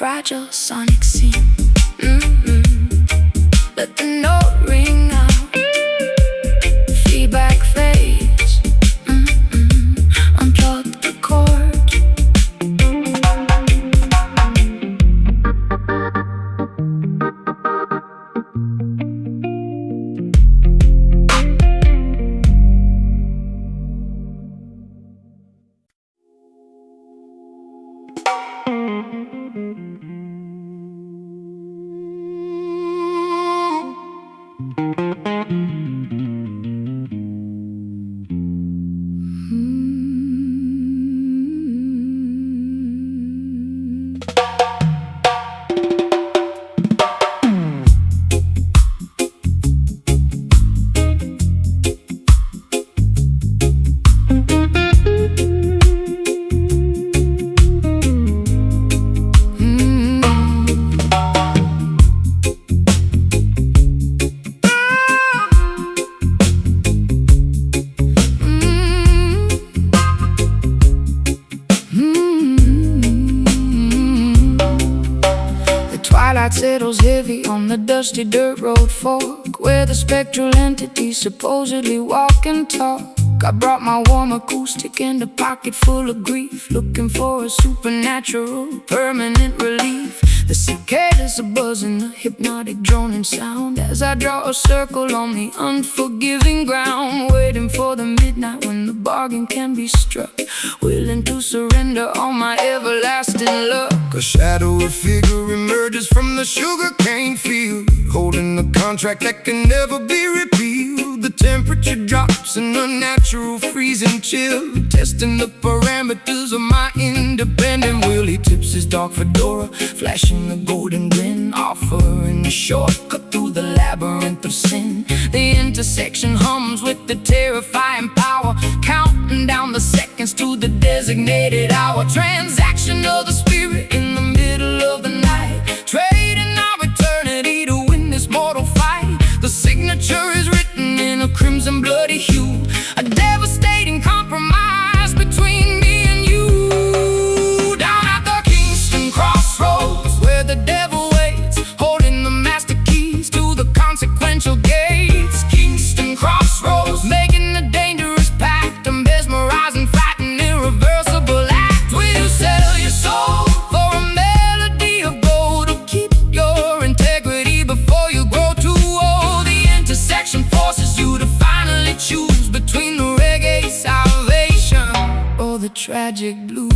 fragile sonic scene. Let the note ring out, feedback fades. Unplug the cord, settles heavy on the dusty dirt road fork, where the spectral entities supposedly walk and talk. I brought my warm acoustic and a pocket full of grief, looking for a supernatural, permanent relief. The cicadas are buzzing, a hypnotic droning sound, as I draw a circle on the unforgiving ground, waiting for the midnight when the bargain can be struck, willing to surrender all my everlasting luck. A shadowy figure emerges from the sugarcane field, holding a contract that can never be repealed. The temperature drops in a natural freezing chill, testing the parameters of my independent will. He tips his dark fedora, flashing a golden grin, offering a shortcut through the labyrinth of sin. The intersection hums with the terrifying power, counting down the seconds to the designated hour. Transaction of the spirit in the middle of the night, trading our eternity to win this mortal fight. The signature is written in a crimson bloody hue, a devastating compromise between me and you. Down at the Kingston crossroads, where the devil waits, holding the master keys to the consequential gates. Kingston crossroads, making a dangerous pact, a mesmerizing, frightening, irreversible act. Will you sell your soul for a melody of gold, or keep your integrity before you grow too old? The intersection forces you to finally choose between the reggae salvation or the tragic blues.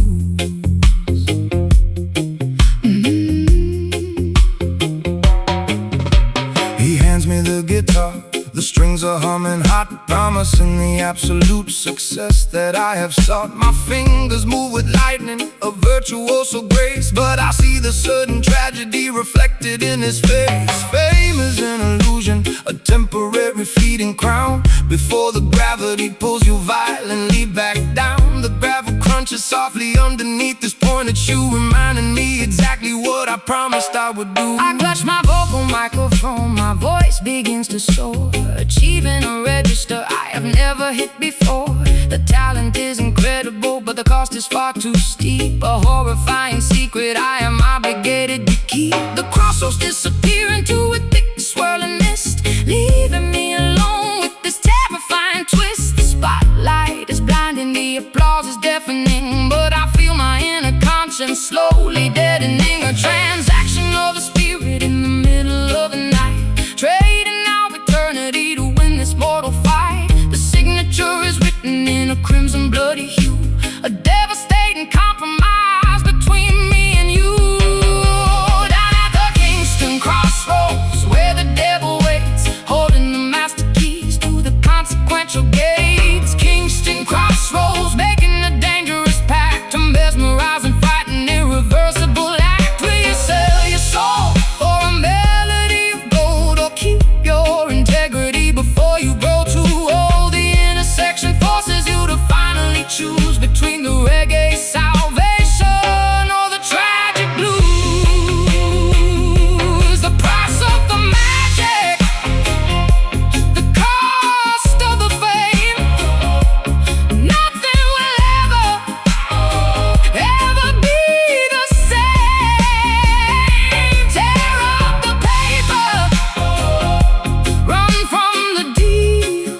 He hands me the guitar, the strings are humming hot, promising the absolute success that I have sought. My fingers move with lightning, a virtuoso grace, but I see the sudden tragedy reflected in his face. Fame is an illusion, a temporary fleeting crown, before the gravity pulls you violently back down. The gravel crunches softly underneath this pointed shoe, reminding me exactly what I promised I would do. I clutch my vocal microphone, my voice begins to soar, achieving a register I have never hit before. The talent is incredible, but the cost is far too steep, a horrifying secret I am obligated to keep. The crossroads disappear into a thick swirling mist, leaving me alone with this terrifying twist. The spotlight is blinding, the applause is deafening, but I feel my inner conscience slowly deadening. A transaction of the spirit in the middle of the night, trading our eternity to win this mortal fight. The signature is written in a crimson bloody hue, a devastating compromise between me and you. Down at the Kingston crossroads, where the devil waits, holding the master keys to the consequential gates. Kingston crossroads, making a dangerous pact, a mesmerizing, fighting, irreversible act. Will you sell your soul for a melody of gold, or keep your integrity before you grow too old? The intersection forces you to finally choose between the reggae salvation or the tragic blues. The price of the magic, the cost of the fame, nothing will ever be the same. Tear up the paper, run from the deal,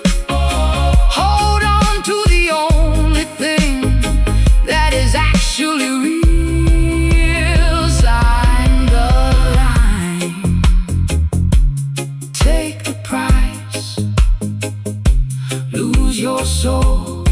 hold on to the only thing that is actually real. Sign the line, take the price, lose your soul,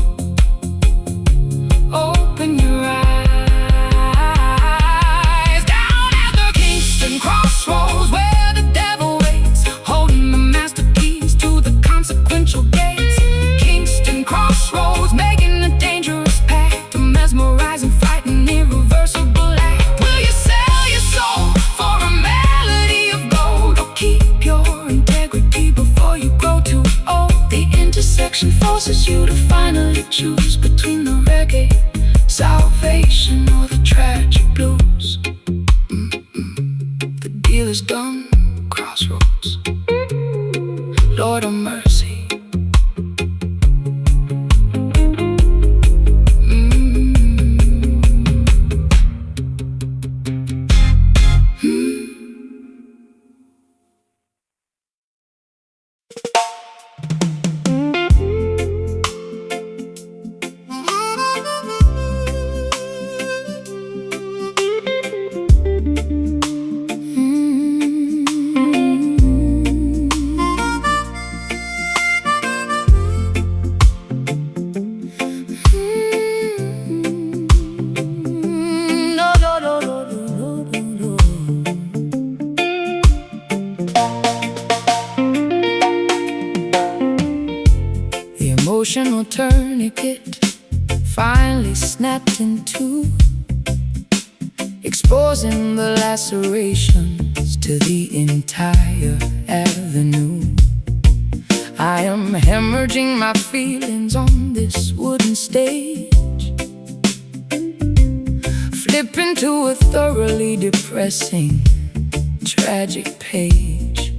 open your eyes. Down at the Kingston crossroads, where the devil waits, holding the master keys to the consequential gates. Kingston crossroads, making a dangerous pact, a mesmerizing, fighting, irreversible act. Will you sell your soul for a melody of gold, or keep your integrity before you grow too old? The intersection forces you to finally choose between the reggae salvation or the tragic blues. The deal is done, crossroads. Lord of mercy. tourniquet finally snapped in two, exposing the lacerations to the entire avenue. I am hemorrhaging my feelings on this wooden stage, flipping to a thoroughly depressing, tragic page.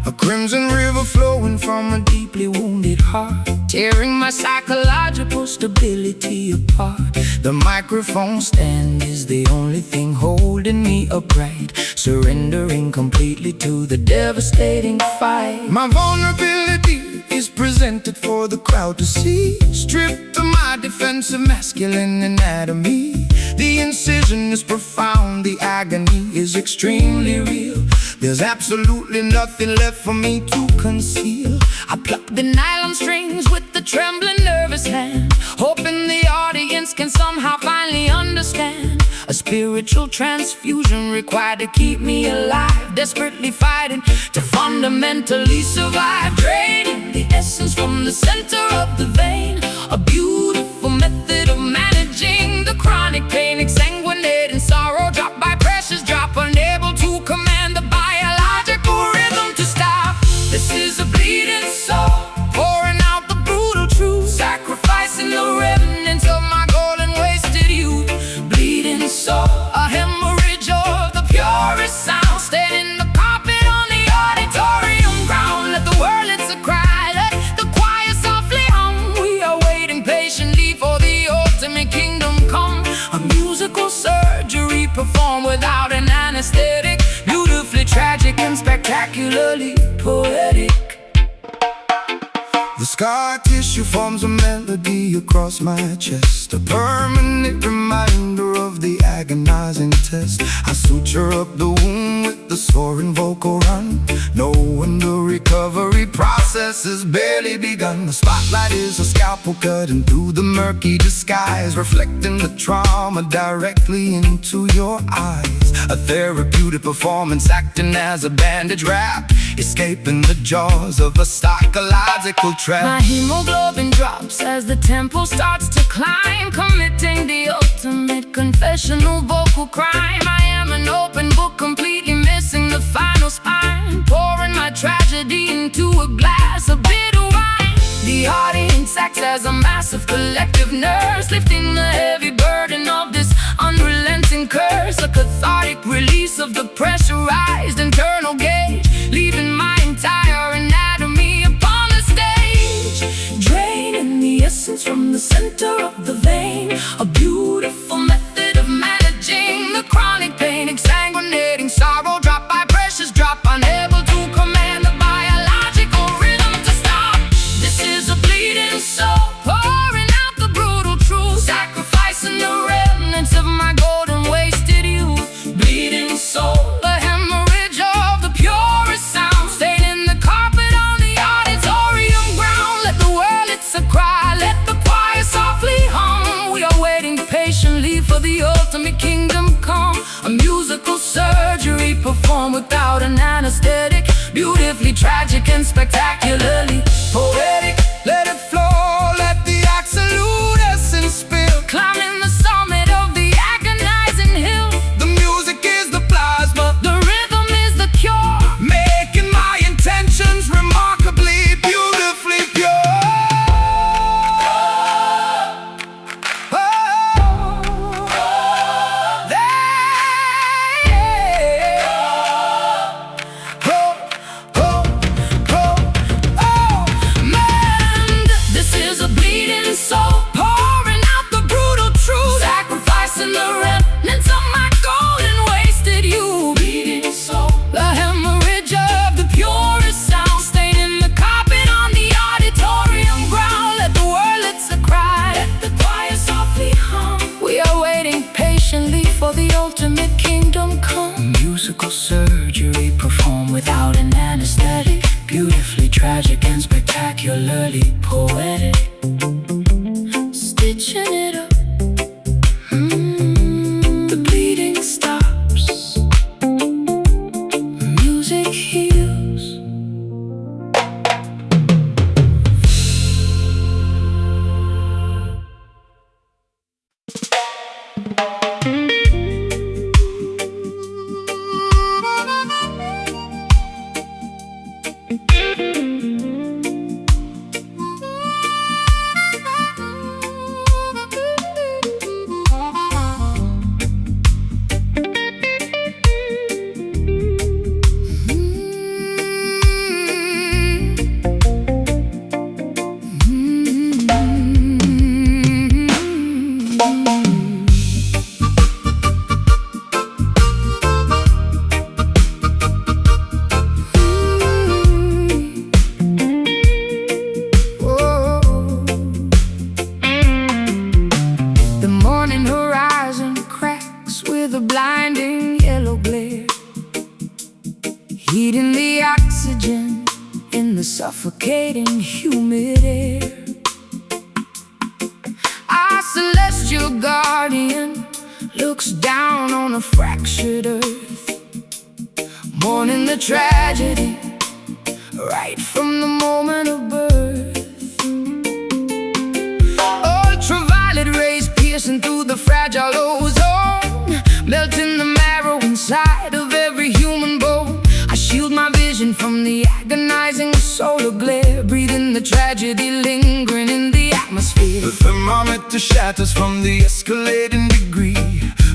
A crimson river flowing from a deeply wounded heart, tearing my psychological stability apart. the microphone stand is the only thing holding me upright, surrendering completely to the devastating fight. My vulnerability is presented for the crowd to see, stripped of my defensive masculine anatomy. The incision is profound, the agony is extremely real. There's absolutely nothing left for me to conceal. I pluck the nylon strings with the trembling, nervous hand, hoping the audience can somehow finally understand. A spiritual transfusion required to keep me alive, desperately fighting to fundamentally survive. Draining the essence from the center of the vein, a beautiful method of managing the chronic pain, exsanguinating sorrow, drop by precious drop, unable to command the biological rhythm to stop. This is a bleeding soul, pouring out the brutal truth, sacrificing the remnants of my golden wasted youth. Bleeding soul, a hemorrhage of the purest sound, staining the carpet on the auditorium ground. Let the wordlets cry, let the choir softly hum. We are waiting patiently for the ultimate kingdom come. A musical surgery performed without an anesthetic, beautifully tragic and spectacularly poetic. The scar tissue forms a melody across my chest, a permanent reminder of the agonizing test. I suture up the wound with the soaring vocal run, knowing the recovery process has barely begun. The spotlight is a scalpel cutting through the murky disguise, reflecting the trauma directly into your eyes. A therapeutic performance acting as a bandage wrap, escaping the jaws of a psychological trap. My hemoglobin drops as the tempo starts to climb, committing the ultimate confessional vocal crime. I am an open book, completely missing the final spine, pouring my tragedy into a glass of bitter wine. The audience acts as a massive collective nurse, lifting the heavy burden of this unrelenting curse. A cathartic release of the pressurized internal gauge, leaving my entire anatomy upon the stage. Draining the essence from the center of the vein, a beautiful method of managing the chronic pain, exsanguinating sorrow, drop by precious drop, unable to command the biological rhythm to stop. This is a bleeding soul, pouring out the brutal truth, sacrificing the remnants of my golden wasted youth. Bleeding soul, a hemorrhage of the purest sound, staining the carpet on the auditorium ground. Let the world it's a cry, let the choir softly hum. We are waiting patiently for the ultimate kingdom come. A musical surgery performed without an anesthetic, beautifully tragic and spectacularly poetic. Let it flow, let the absolute essence spill, Climbing the summit of the agonizing hill, the music is the plasma, the rhythm is the cure, making my intentions remarkably, beautifully pure. celestial guardian looks down on a fractured earth, mourning the tragedy right from the moment of birth. Ultraviolet rays piercing through the fragile ozone, melting the marrow inside of every human bone. I shield my vision from the agonizing solar glare, breathing the tragedy lingering in the atmosphere. The thermometer shatters from the escalating degree,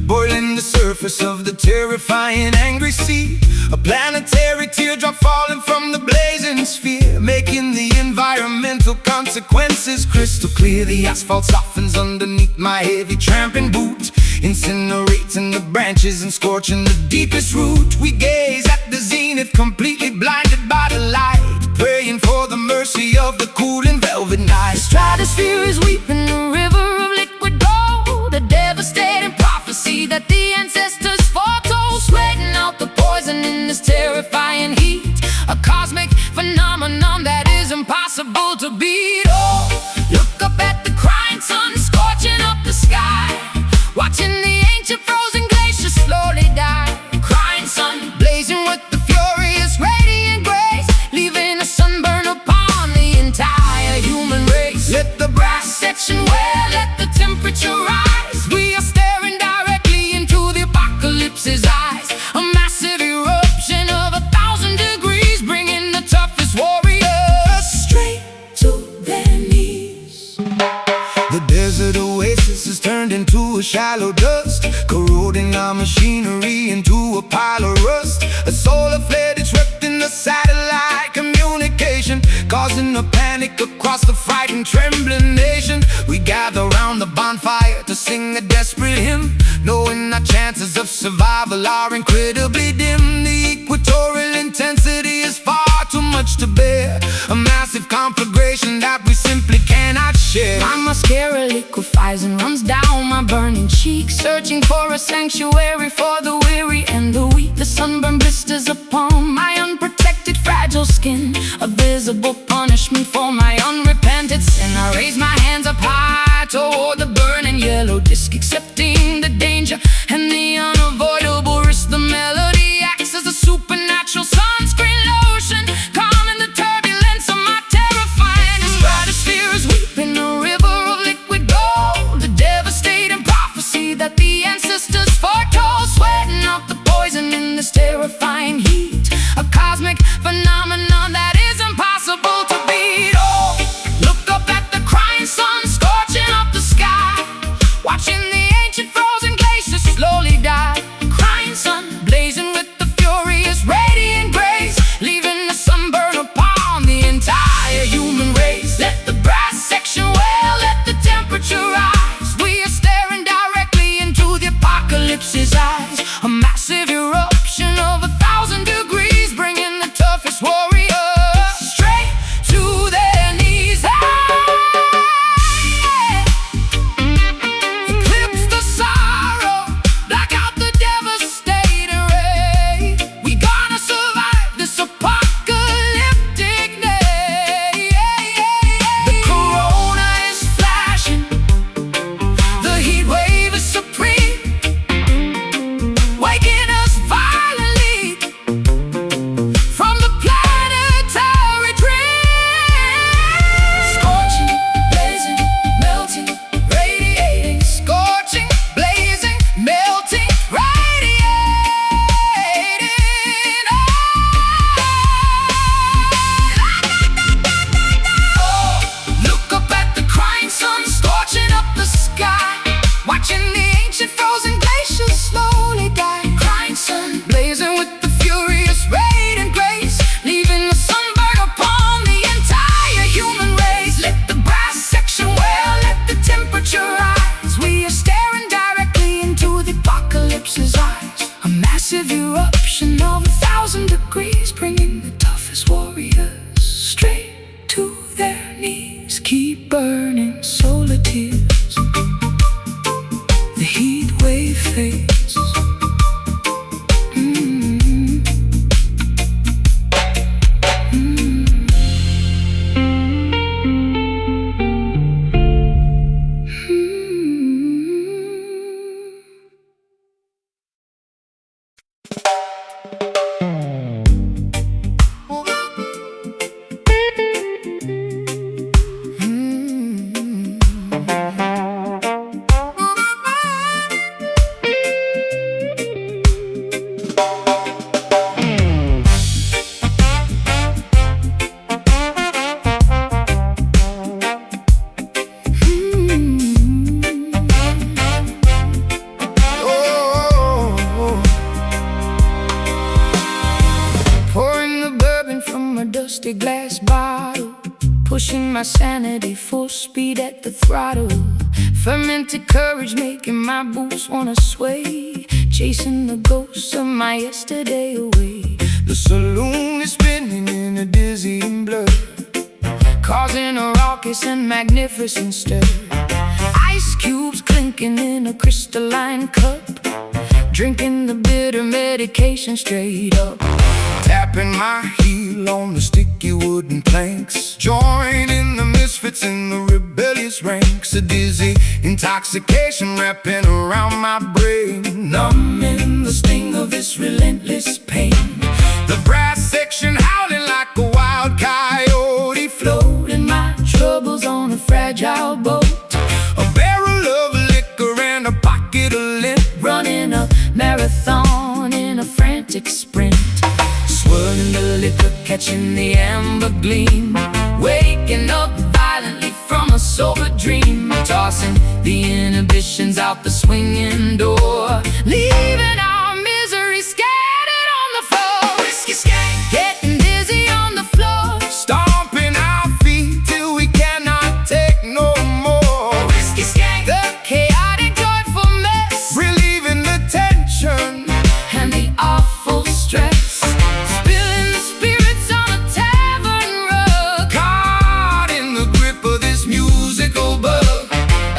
boiling the surface of the terrifying angry sea. A planetary teardrop falling from the blazing sphere, making the environmental consequences crystal clear. The asphalt softens underneath my heavy tramping boot, incinerating the branches and scorching the deepest root. We gaze at the zenith, completely blinded by the light, praying for the mercy of the cooling velvet night. The stratosphere is weeping, a river of liquid gold, a devastating prophecy that the ancestors foretold, sweating out the poison in this terrifying heat, a cosmic phenomenon that is impossible to beat. Oh, look up at the crying sun, scorching up the sky, watching the ancient frozen glaciers slowly die. Crying sun, blazing with the furious radiant grace, leaving a sunburn upon the entire human race. Let the brass section wear, let the temperature rise. We are staring directly into the apocalypse's eyes, a massive eruption of 1,000 degrees, bringing the toughest warriors straight to their knees. The desert oasis is turned into a shallow dust, corroding our machinery into a pile of rust. A solar flare disrupting the satellite communication, causing a panic across the frightened, trembling nation. We gather round the bonfire to sing a desperate hymn, knowing our chances of survival are incredibly dim. The equatorial intensity is far too much to bear, a massive conflagration that we simply cannot share. My mascara liquefies and runs down my burning cheeks, searching for a sanctuary for the weary and the weak. The sunburn blisters upon my unprotected, fragile skin, a visible punishment for my unrepented sin. I raise my hands up high toward the burning yellow disc, accepting the danger and the unavoidable risk. The melody acts as a supernatural sunscreen lotion, calming the turbulence of my terrifying. The stratosphere is weeping, a river of liquid gold, a devastating prophecy that the ancestors foretold, sweating out the poison in this terrifying heat, a cosmic phenomenon that is impossible to beat. Oh, look up at the crying sun, scorching up the sky, watching the ancient frozen glaciers slowly die. Crying sun, blazing with the furious radiant grace, leaving a sunburn upon the entire human race. Let the brass section wail, let the temperature rise. We are staring directly into the apocalypse's eyes, a massive eruption of 1,000 degrees, bringing the toughest warriors straight to their knees. Eclipse the sorrow, black out the devastating ray. We gonna survive this apocalyptic day. The corona is flashing, the heat wave is supreme, waking us violently from the planetary dream. Scorching, blazing, melting, radiating. Scorching, blazing, melting, radiating. Oh, look up at the crying sun, scorching up the sky, watching the ancient frozen glaciers slowly die. Crying sun, blazing with the furious radiant grace, leaving a sunburn upon the entire human race. Let the brass section wail, let the temperature rise. We are staring directly into the apocalypse's eyes, a massive eruption of 1,000 degrees, bringing the toughest warriors straight to their knees. Keep burning solar tears, the heat wave fades. my sanity, full speed at the throttle. Fermented courage making my boots wanna sway, chasing the ghosts of my yesterday away. The saloon is spinning in a dizzying blur, causing a raucous and magnificent stir. Ice cubes clinking in a crystalline cup, drinking the bitter medication straight up. Tapping my heel on the sticky wooden planks, joining the misfits in the rebellious ranks. A dizzy intoxication wrapping around my brain, numbing the sting of this relentless pain. The brass section howling like a wild coyote, floating my troubles on a fragile boat. a barrel of liquor and a pocket of lint, running a marathon in a frantic sprint. swirling the liquor, Catching the amber gleam, waking up violently from a sober dream. Tossing the inhibitions out the swinging door, leaving our misery scattered on the floor. whiskey skank, Getting dizzy on the floor, stomping our feet till we cannot take no more. whiskey skank, the chaotic joyful mess, Relieving the tension and the awful stress. Spilling the spirits on a tavern rug, caught in the grip of this musical bug,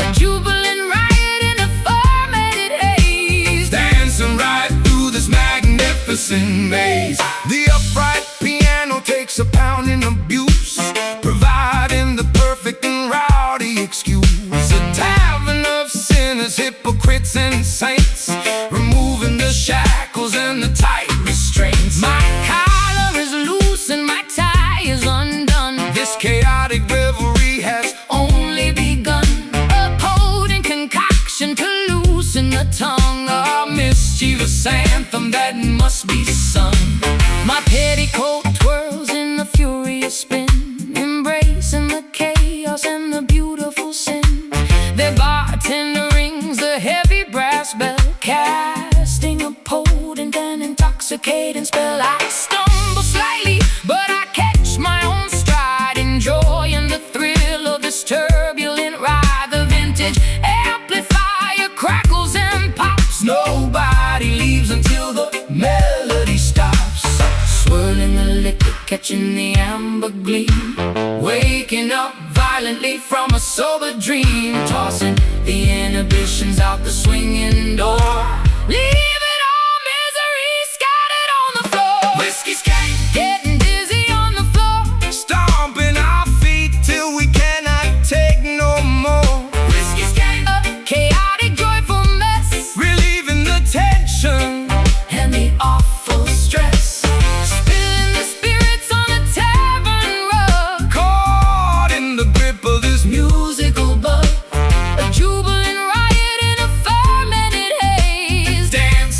a jubilant riot in a fermented haze. dancing right through this magnificent maze. The upright piano takes a pounding abuse, providing the perfect and rowdy excuse. A tavern of sinners, hypocrites and saints, removing the shackles and the tight restraints. My collar is loose and my tie is undone. This chaotic revelry has Only begun. A potent concoction to loosen the tongue, a mischievous anthem that must be sung. My petticoat twirls in the furious spin, embracing the chaos and the beautiful sin. The bartender rings the heavy brass bell, casting a potent and intoxicating spell. I stumble slightly, but I catch my own stride, enjoying the thrill of this turbulent ride. The vintage amplifier crackles and pops, nobody leaves until the melody stops. Swirling the liquor, catching the amber gleam, waking up violently from a sober dream. Tossing the inhibitions out the swinging door, leaving all misery scattered on the floor. whiskey skank, Getting dizzy on the floor, stomping our feet till we cannot take no more. whiskey skank, a chaotic joyful mess, Relieving the tension and the awful stress. Spilling the spirits on a tavern rug, caught in the grip of this musical bug, a jubilant riot in a fermented haze. dance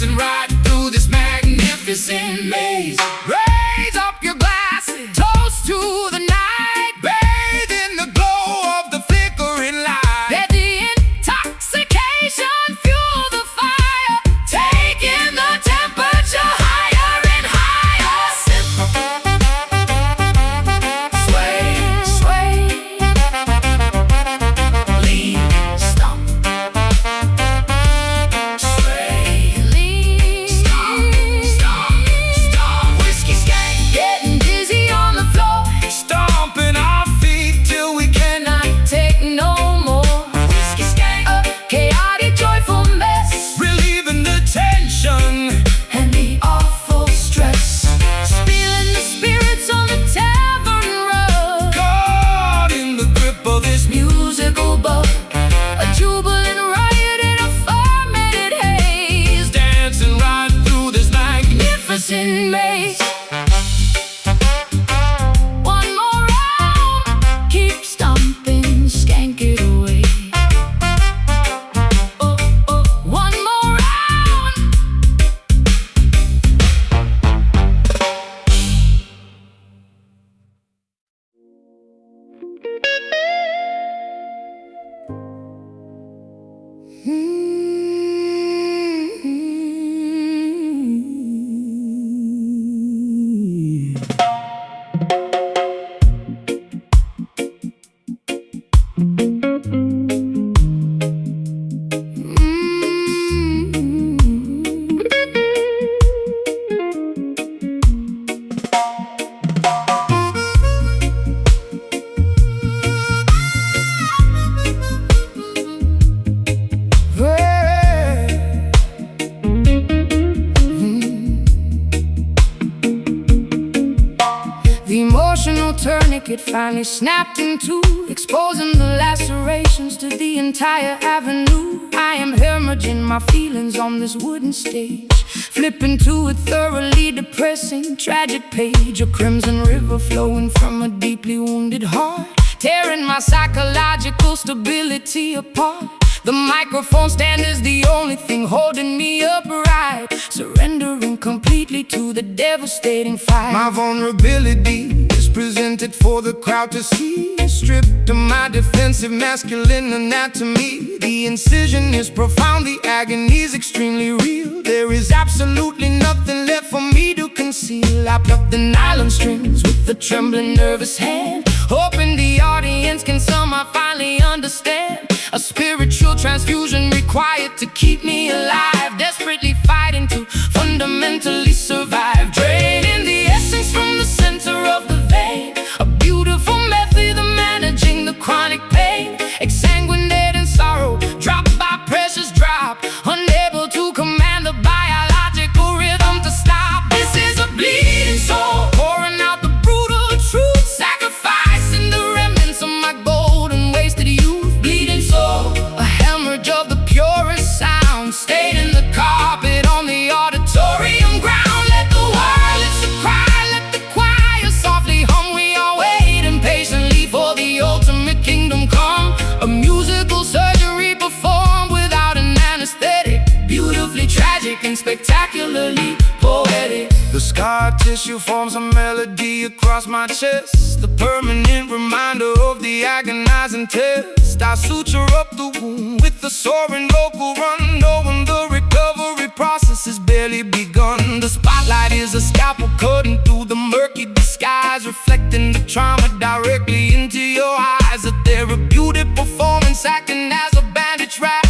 it finally snapped in two, exposing the lacerations to the entire avenue. I am hemorrhaging my feelings on this wooden stage, flipping to a thoroughly depressing, tragic page, a crimson river flowing from a deeply wounded heart, tearing my psychological stability apart. The microphone stand is the only thing holding me upright, surrendering completely to the devastating fight. My vulnerability is presented for the crowd to see, stripped of my defensive masculine anatomy. The incision is profound, the agony is extremely real. There is absolutely nothing left for me to conceal. I pluck the nylon strings with a trembling, nervous hand, hoping the audience can somehow finally understand. A spiritual transfusion required to keep me alive, desperately fighting to fundamentally survive, draining the essence from the center of the vein. A beautiful method of managing the chronic pain, exsanguinate in sorrow, drop by precious drop, unable to command the biological rhythm to stop. This is a bleeding soul, pouring out the brutal truth, sacrificing the remnants of my golden wasted youth. Bleeding soul, a hemorrhage of the purest sound, staining the carpet on the auditorium ground. Let the violence cry, let the choir softly hum. We are waiting patiently for the ultimate kingdom come. A musical surgery performed without an anesthetic, beautifully tragic and spectacularly poetic. The scar tissue forms a melody across my chest, the permanent reminder of the agonizing test. I suture up the wound with the soaring local run, knowing the recovery process has barely begun. The spotlight is a scalpel cutting through the murky disguise, reflecting the trauma directly into your eyes. A therapeutic performance acting as a bandage wrap,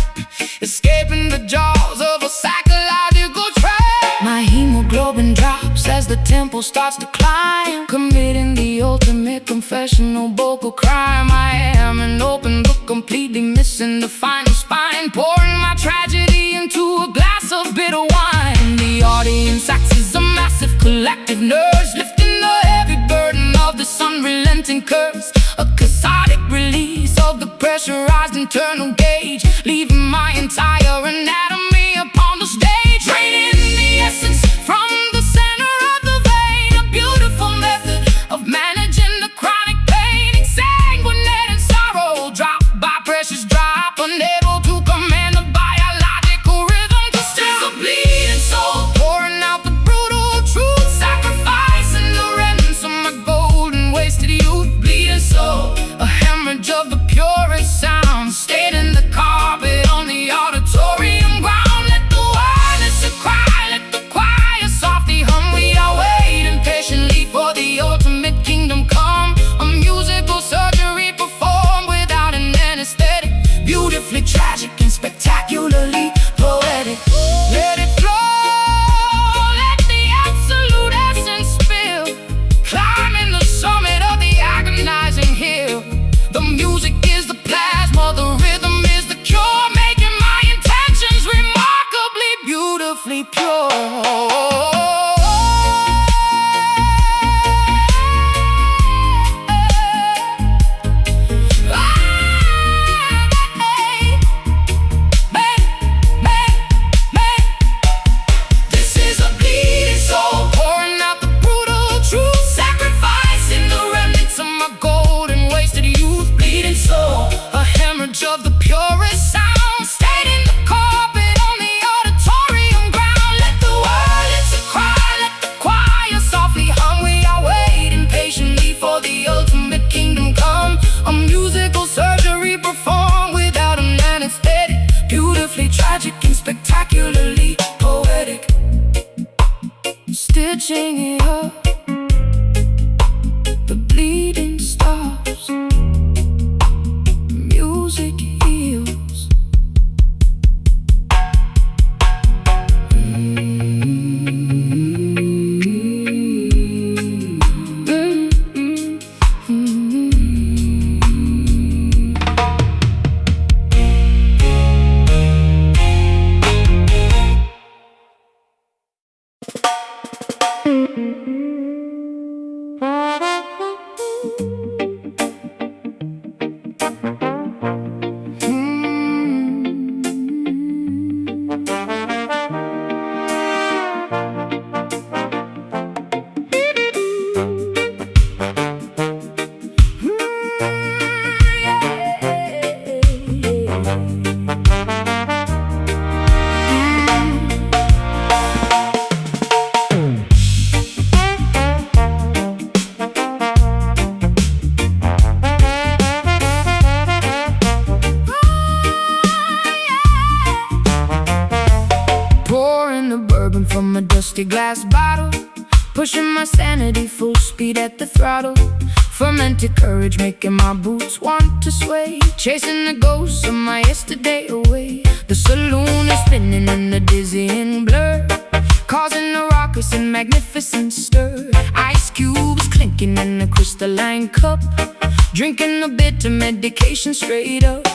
escaping the jaws of a psychological trap. My hemoglobin drops as the tempo starts to climb, committing the ultimate confessional vocal crime. I am an open book, completely missing the final spine, pouring my tragedy into a glass of bitter wine. The audience acts as a massive collective nurse, lifting the heavy burden of this unrelenting curse. A cathartic release of the pressurized internal gauge, leaving my entire anatomy upon the stage, draining the essence from the center of the vein. A beautiful method of managing the chronic pain, exsanguinate in sorrow, drop by precious drop, unable to command the biological rhythm to still. A bleeding soul, pouring out the brutal truth, sacrificing the remnants of my golden wasted youth. Bleeding soul, a hemorrhage of the purest sound, staining the carpet on the auditorium ground. Let the violence cry, let the choir softly hum. We are waiting patiently for the ultimate kingdom come. A musical surgery performed without an anesthetic, beautifully tragic and spectacularly poetic. Let it flow, let the absolute essence spill, climbing the summit of the agonizing hill. The music is the plasma, the rhythm is the cure, making my intentions remarkably beautifully pure. This is a bleeding soul, pouring out the brutal truth, sacrificing the remnants of my golden wasted youth. Bleeding soul, a hemorrhage of the purest sound, staining the carpet on the auditorium ground. Let the violence cry, let the choir softly hum. We are waiting patiently for the ultimate kingdom come. A musical surgery performed without an anesthetic, beautifully tragic and spectacularly poetic. Stitching it up, the bleeding stops, music heals. rusty glass bottle, pushing my sanity full speed at the throttle. Fermented courage making my boots want to sway, chasing the ghosts of my yesterday away. The saloon is spinning in the dizzying blur, causing a raucous and magnificent stir. Ice cubes clinking in a crystalline cup, drinking the bitter medication straight up.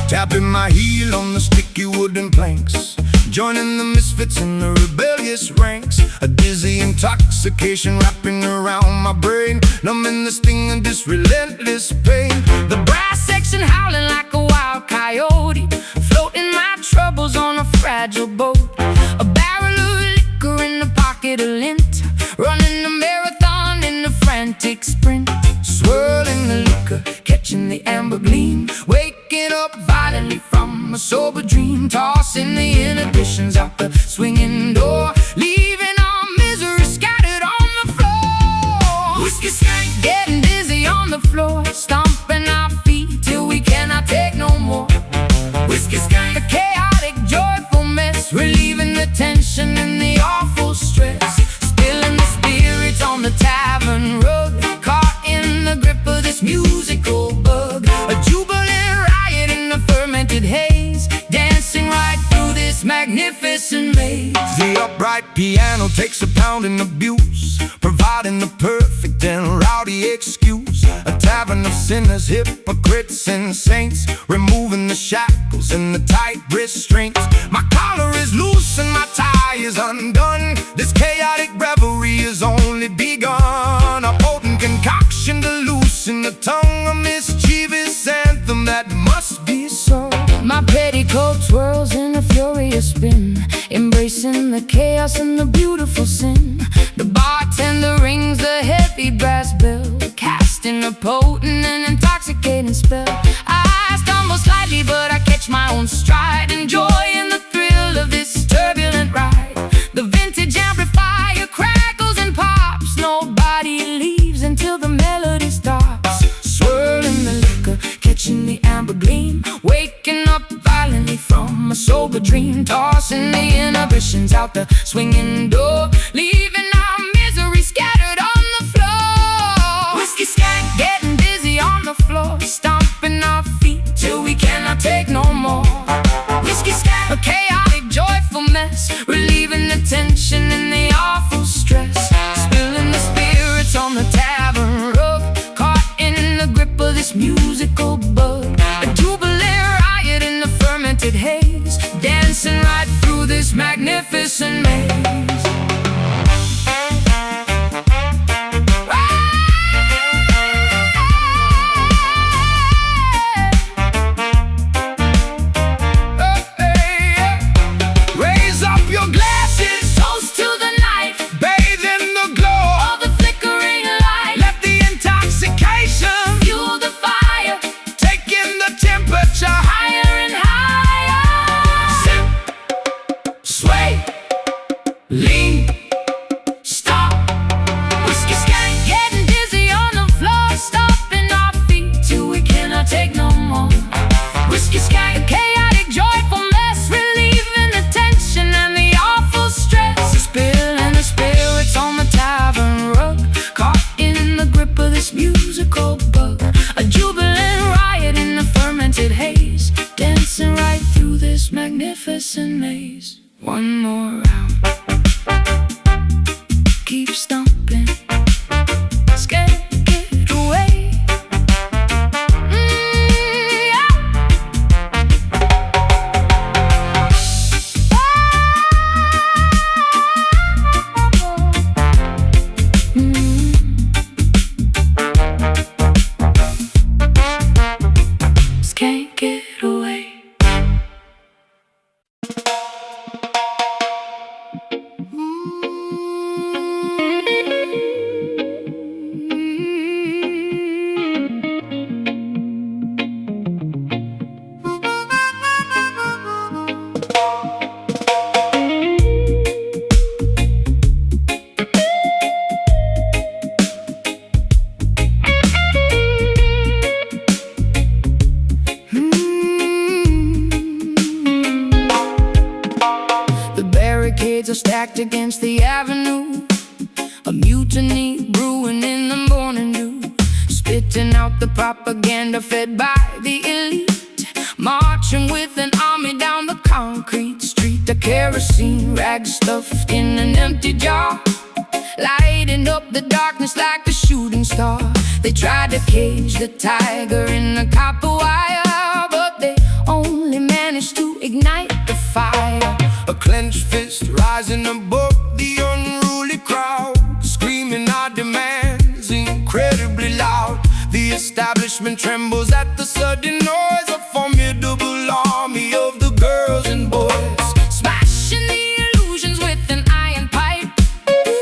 Tapping my heel on the sticky wooden planks, joining the misfits in the rebellious ranks. A dizzy intoxication wrapping around my brain, numbing the sting of this relentless pain. The brass section howling like a wild coyote, floating my troubles on a fragile boat. A barrel of liquor in the pocket of lint, running a marathon in a frantic sprint. Swirling the liquor, catching the amber gleam, waking up violently from a sober dream. Tossing the inhibitions out the swinging door, leaving our misery scattered on the floor. Whiskey skank, getting dizzy on the floor, stomping our feet till we cannot take no more. Whiskey skank, a chaotic, joyful mess, relieving the tension and the awful stress. Spilling the spirits on the tavern rug, caught in the grip of this musical bug. A jubilant riot in the fermented haze, dancing right through this magnificent maze. The upright piano takes a pounding abuse, providing the perfect and rowdy excuse. A tavern of sinners, hypocrites and saints, removing the shackles and the tight restraints. My collar is loose and my tie is undone, this chaotic revelry is only begun. A potent concoction to loosen the tongue, a mischievous anthem that must be sung. My petticoat twirls in a furious spin, embracing the chaos and the beautiful sin. The bartender rings the heavy brass bell, casting a potent and intoxicating spell. I stumble slightly, but I catch my own stride, enjoying the thrill of this turbulent ride. The vintage amplifier crackles and pops, nobody leaves until the melody stops. Swirling the liquor, catching the amber gleam, waking up violently from a sober dream. Tossing the inhibitions out the swinging door, leaving our misery scattered on the floor. Whiskey skank, getting dizzy on the floor, stomping our feet till we cannot take no more. Whiskey skank, a chaotic, joyful mess, relieving the tension and the awful stress. Spilling the spirits on the tavern rug, caught in the grip of this musical bug. A jubilant riot in the fermented haze, dancing right through this magnificent maze. Raise up your glasses, Toast to the night, bathe in the glow of the flickering light. Let the intoxication Fuel the fire, take in the temperature. higher and higher. Sip, Sway, lean, stop. Whiskey skank, getting dizzy on the floor, stomping our feet till we cannot take no more. Whiskey skank, a chaotic, joyful mess, relieving the tension and the awful stress. Spilling the spirits on the tavern rug, caught in the grip of this musical bug. A jubilant riot in the fermented haze, dancing right through this magnificent maze. One more round, keep stomping, scared, get away. Yeah. Just can't get away. stacked against the avenue, a mutiny brewing in the morning dew, spitting out the propaganda fed by the elite, marching with an army down the concrete street. A kerosene rag stuffed in an empty jar, lighting up the darkness like a shooting star. They tried to cage the tiger in the copper wire, but they only managed to ignite the fire. A clenched fist rising above the unruly crowd, screaming our demands incredibly loud. The establishment trembles at the sudden noise, a formidable army of the girls and boys, smashing the illusions with an iron pipe.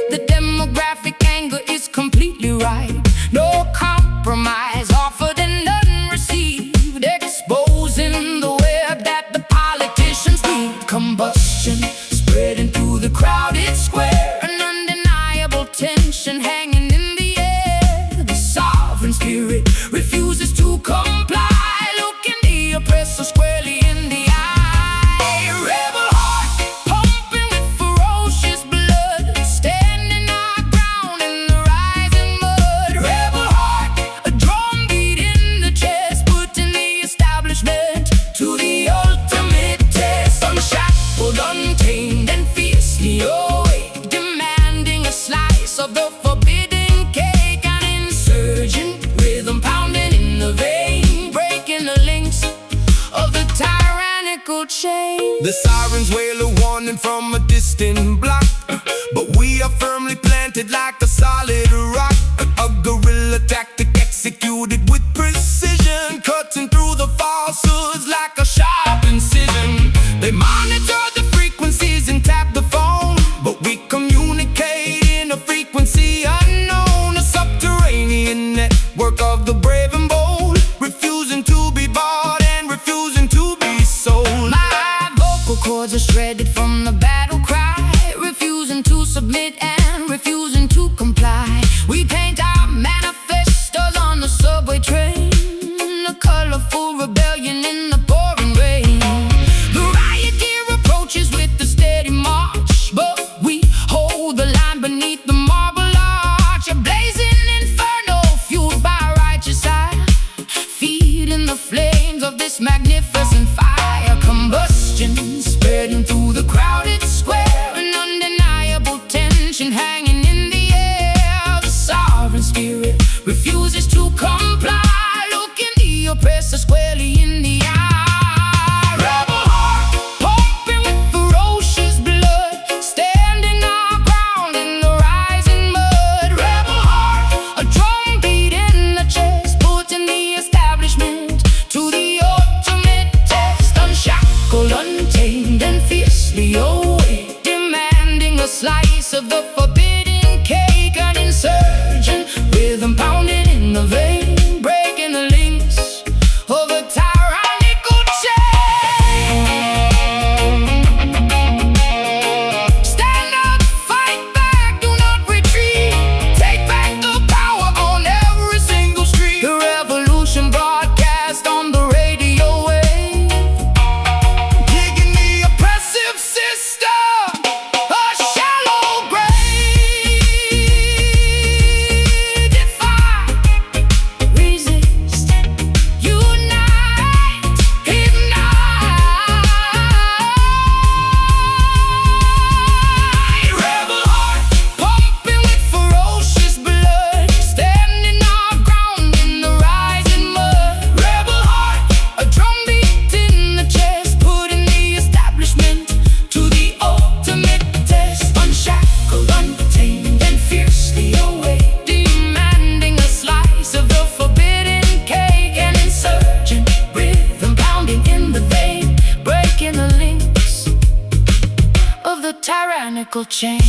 The demographic anger is completely right. No compromise offered and none received, exposing the web that the politicians weave. Combustion spreading through the crowded square, an undeniable tension hanging in the air. The sovereign spirit refuses to comply, looking the oppressor squarely in the eye. Rebel heart pumping with ferocious blood, standing our ground in the rising mud. Rebel heart, a drum beat in the chest, putting the establishment to the ultimate test. Unshackled, untamed, and fiercely awake, demanding a slice of the forbidden cake. An insurgent rhythm pounding in the vein, breaking the links of the tyrannical chain. The sirens wail a warning from a distant block, but we are firmly planted like a solid rock. A guerrilla tactic executed with precision, cutting through the falsehoods like a sharp incision. They monitor the frequencies and tap the phone, but we communicate in a frequency unknown. A subterranean network of the brave and bold, refusing to be bought and refusing to be sold. My vocal cords are shredded from the battle cry, refusing to submit and refusing to comply. We paint our manifestos on the subway train, a colorful rebellion in the pouring rain. The riot gear approaches with a steady march, but we hold the line beneath the marble arch. A blazing inferno fueled by righteous eye, feeding the flames of this magnificent fire. Combustion spreading through the crowded square, an undeniable tension hanging in the air. The sovereign spirit refuses to comply, looking the oppressor squarely in the eye. Rebel heart pumping with ferocious blood, standing our ground in the rising mud. Rebel heart, a drum beat in the chest, putting the establishment to the ultimate test. Unshackled, untamed, and fiercely awake, demanding a slice of the forbidden cake. An insurgent rhythm pounding in the vein, breaking the links of a tyrannical chain. Stand up, fight back, do not retreat. Take back the power on every single street. The revolution broadcast on the radio wave, digging the oppressive system a shallow grave. Defy, resist, unite, ignite. Rebel heart pumping with ferocious blood, standing our ground in the rising mud. Rebel heart, a drum beat in the chest, putting the establishment to the ultimate test. Unshackled, untamed, and fiercely awake, demanding a slice of the forbidden cake. An insurgent rhythm pounding in the vein, breaking the links of the tyrannical chain.